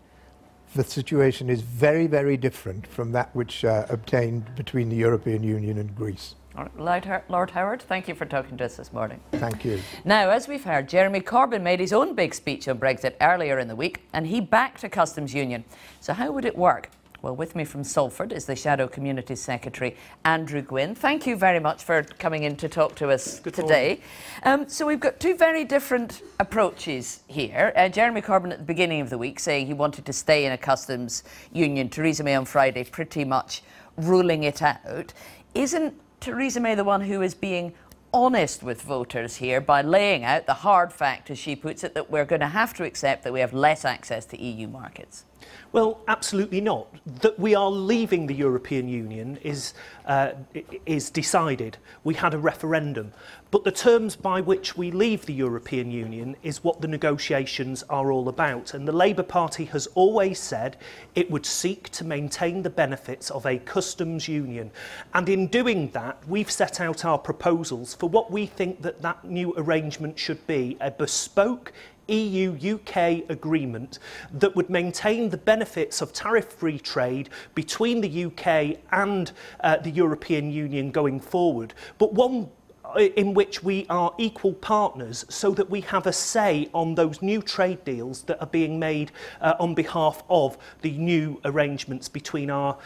The situation is very, very different from that which obtained between the European Union and Greece. All right, Lord Howard, thank you for talking to us this morning. Thank you. Now, as we've heard, Jeremy Corbyn made his own big speech on Brexit earlier in the week, and he backed a customs union. So how would it work? Well, with me from Salford is the Shadow Community Secretary, Andrew Gwynn. Thank you very much for coming in to talk to us today. So we've got two very different approaches here. Jeremy Corbyn at the beginning of the week saying he wanted to stay in a customs union. Theresa May on Friday pretty much ruling it out. Isn't Theresa May the one who is being honest with voters here by laying out the hard fact, as she puts it, that we're going to have to accept that we have less access to EU markets? Well, absolutely not. That we are leaving the European Union is decided. We had a referendum. But the terms by which we leave the European Union is what the negotiations are all about. And the Labour Party has always said it would seek to maintain the benefits of a customs union. And in doing that, we've set out our proposals for what we think that new arrangement should be: a bespoke EU-UK agreement that would maintain the benefits of tariff-free trade between the UK and the European Union going forward, but one in which we are equal partners so that we have a say on those new trade deals that are being made on behalf of the new arrangements between our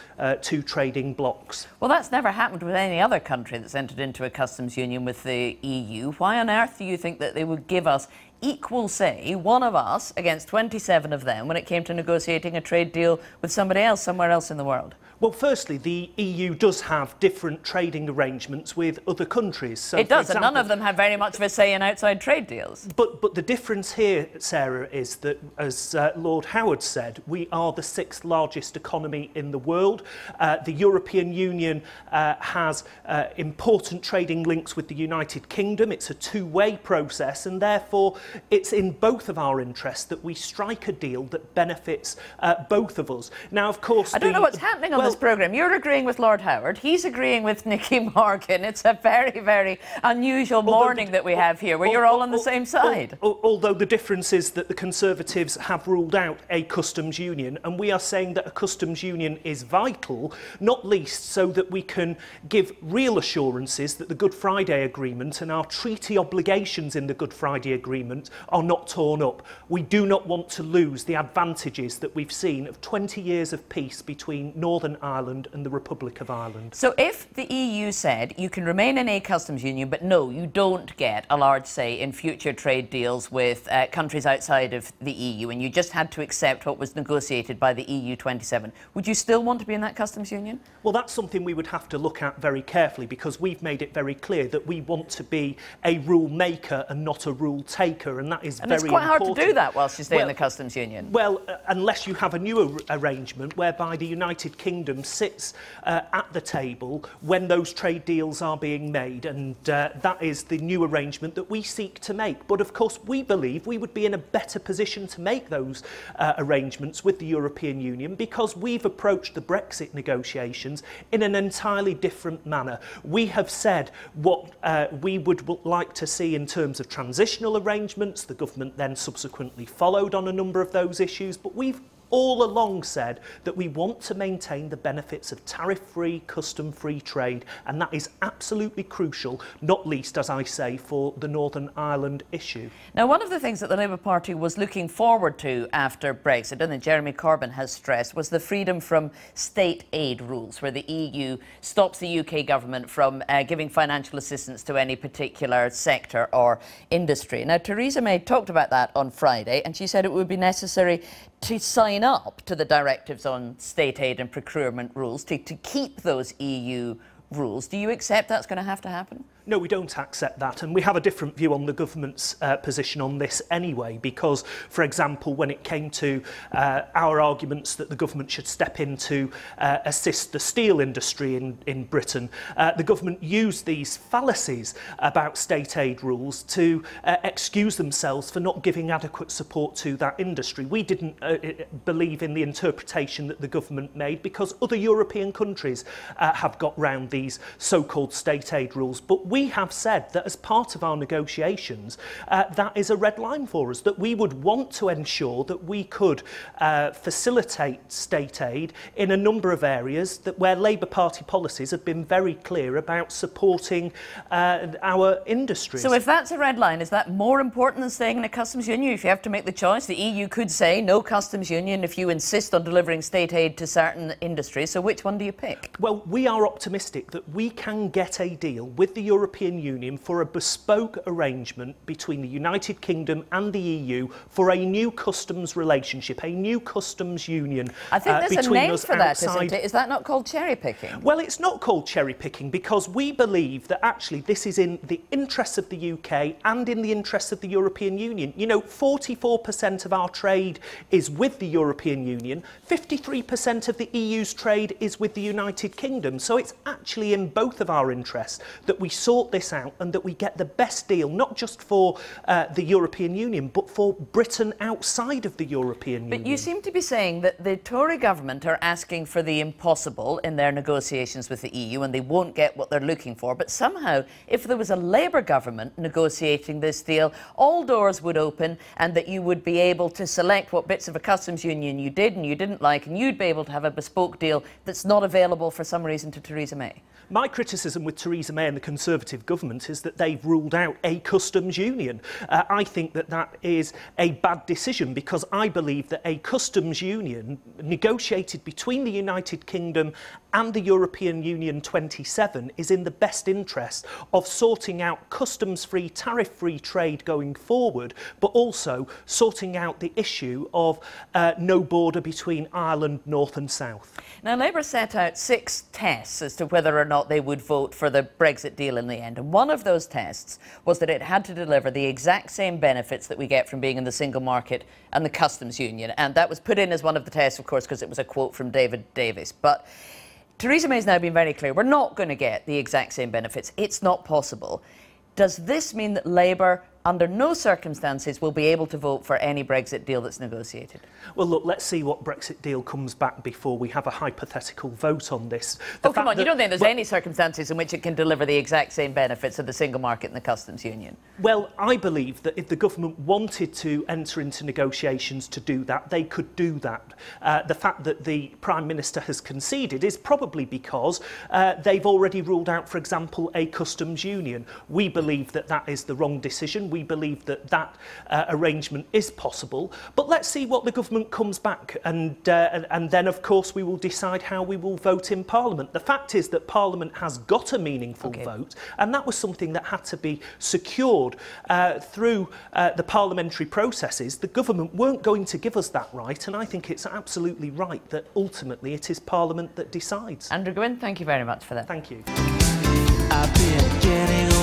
two trading blocs. Well, that's never happened with any other country that's entered into a customs union with the EU. Why on earth do you think that they would give us equal say, one of us against 27 of them, when it came to negotiating a trade deal with somebody else somewhere else in the world? Well, firstly, the EU does have different trading arrangements with other countries. So, it does, and none of them have very much of a say in outside trade deals. But the difference here, Sarah, is that, as Lord Howard said, we are the 6th largest economy in the world. The European Union has important trading links with the United Kingdom. It's a two-way process, and therefore it's in both of our interests that we strike a deal that benefits both of us. Now, of course, I don't know what's happening on this programme. You're agreeing with Lord Howard. He's agreeing with Nicky Morgan. It's a very, very unusual morning that we have here, where you're all on the same side. Although the difference is that the Conservatives have ruled out a customs union, and we are saying that a customs union is vital, not least so that we can give real assurances that the Good Friday Agreement and our treaty obligations in the Good Friday Agreement are not torn up. We do not want to lose the advantages that we've seen of 20 years of peace between Northern Ireland and the Republic of Ireland. So if the EU said you can remain in a customs union, but no, you don't get a large say in future trade deals with countries outside of the EU, and you just had to accept what was negotiated by the EU 27, would you still want to be in that customs union? Well, that's something we would have to look at very carefully, because we've made it very clear that we want to be a rule maker and not a rule taker, and that is very important. And it's quite hard to do that whilst you stay in the customs union. Well, unless you have a new arrangement whereby the United Kingdom sits at the table when those trade deals are being made, and that is the new arrangement that we seek to make. But of course, we believe we would be in a better position to make those arrangements with the European Union, because we've approached the Brexit negotiations in an entirely different manner. We have said what we would like to see in terms of transitional arrangements. The government then subsequently followed on a number of those issues, but we've all along said that we want to maintain the benefits of tariff-free, custom-free trade, and that is absolutely crucial, not least, as I say, for the Northern Ireland issue. Now, one of the things that the Labour Party was looking forward to after Brexit, and that Jeremy Corbyn has stressed, was the freedom from state aid rules, where the EU stops the UK government from giving financial assistance to any particular sector or industry. Now, Theresa May talked about that on Friday, and she said it would be necessary to sign up to the directives on state aid and procurement rules to keep those EU rules. Do you accept that's going to have to happen? No, we don't accept that, and we have a different view on the government's position on this anyway, because, for example, when it came to our arguments that the government should step in to assist the steel industry in Britain, the government used these fallacies about state aid rules to excuse themselves for not giving adequate support to that industry. We didn't believe in the interpretation that the government made, because other European countries have got round these so-called state aid rules, but we have said that as part of our negotiations, that is a red line for us, that we would want to ensure that we could facilitate state aid in a number of areas where Labour Party policies have been very clear about supporting our industries. So if that's a red line, is that more important than staying in a customs union? If you have to make the choice, the EU could say no customs union if you insist on delivering state aid to certain industries. So which one do you pick? Well, we are optimistic that we can get a deal with the European European Union for a bespoke arrangement between the United Kingdom and the EU for a new customs relationship, a new customs union. I think there's a name for that, isn't it? Is that not called cherry-picking? Well, it's not called cherry-picking because we believe that actually this is in the interests of the UK and in the interests of the European Union. You know, 44% of our trade is with the European Union, 53% of the EU's trade is with the United Kingdom. So it's actually in both of our interests that we sort this out and that we get the best deal, not just for the European Union, but for Britain outside of the European Union. But you seem to be saying that the Tory government are asking for the impossible in their negotiations with the EU and they won't get what they're looking for. But somehow, if there was a Labour government negotiating this deal, all doors would open and that you would be able to select what bits of a customs union you did and you didn't like, and you'd be able to have a bespoke deal that's not available for some reason to Theresa May. My criticism with Theresa May and the Conservative government is that they've ruled out a customs union. I think that that is a bad decision because I believe that a customs union negotiated between the United Kingdom and the European Union 27 is in the best interest of sorting out customs-free, tariff-free trade going forward, but also sorting out the issue of no border between Ireland, North and South. Now, Labour set out 6 tests as to whether or not they would vote for the Brexit deal in the end. And one of those tests was that it had to deliver the exact same benefits that we get from being in the single market and the customs union. And that was put in as one of the tests, of course, because it was a quote from David Davis. But Theresa May's now been very clear. We're not going to get the exact same benefits. It's not possible. Does this mean that Labour, under no circumstances, will be able to vote for any Brexit deal that's negotiated? Well, look, let's see what Brexit deal comes back before we have a hypothetical vote on this. Oh, come on, you don't think there's any circumstances in which it can deliver the exact same benefits of the single market and the customs union? Well, I believe that if the government wanted to enter into negotiations to do that, they could do that. The fact that the Prime Minister has conceded is probably because they've already ruled out, for example, a customs union. We believe that that is the wrong decision. We believe that that arrangement is possible. But let's see what the government comes back and then, of course, we will decide how we will vote in Parliament. The fact is that Parliament has got a meaningful vote, and that was something that had to be secured through the parliamentary processes. The government weren't going to give us that right, and I think it's absolutely right that ultimately it is Parliament that decides. Andrew Gwynn, thank you very much for that. Thank you. I've been getting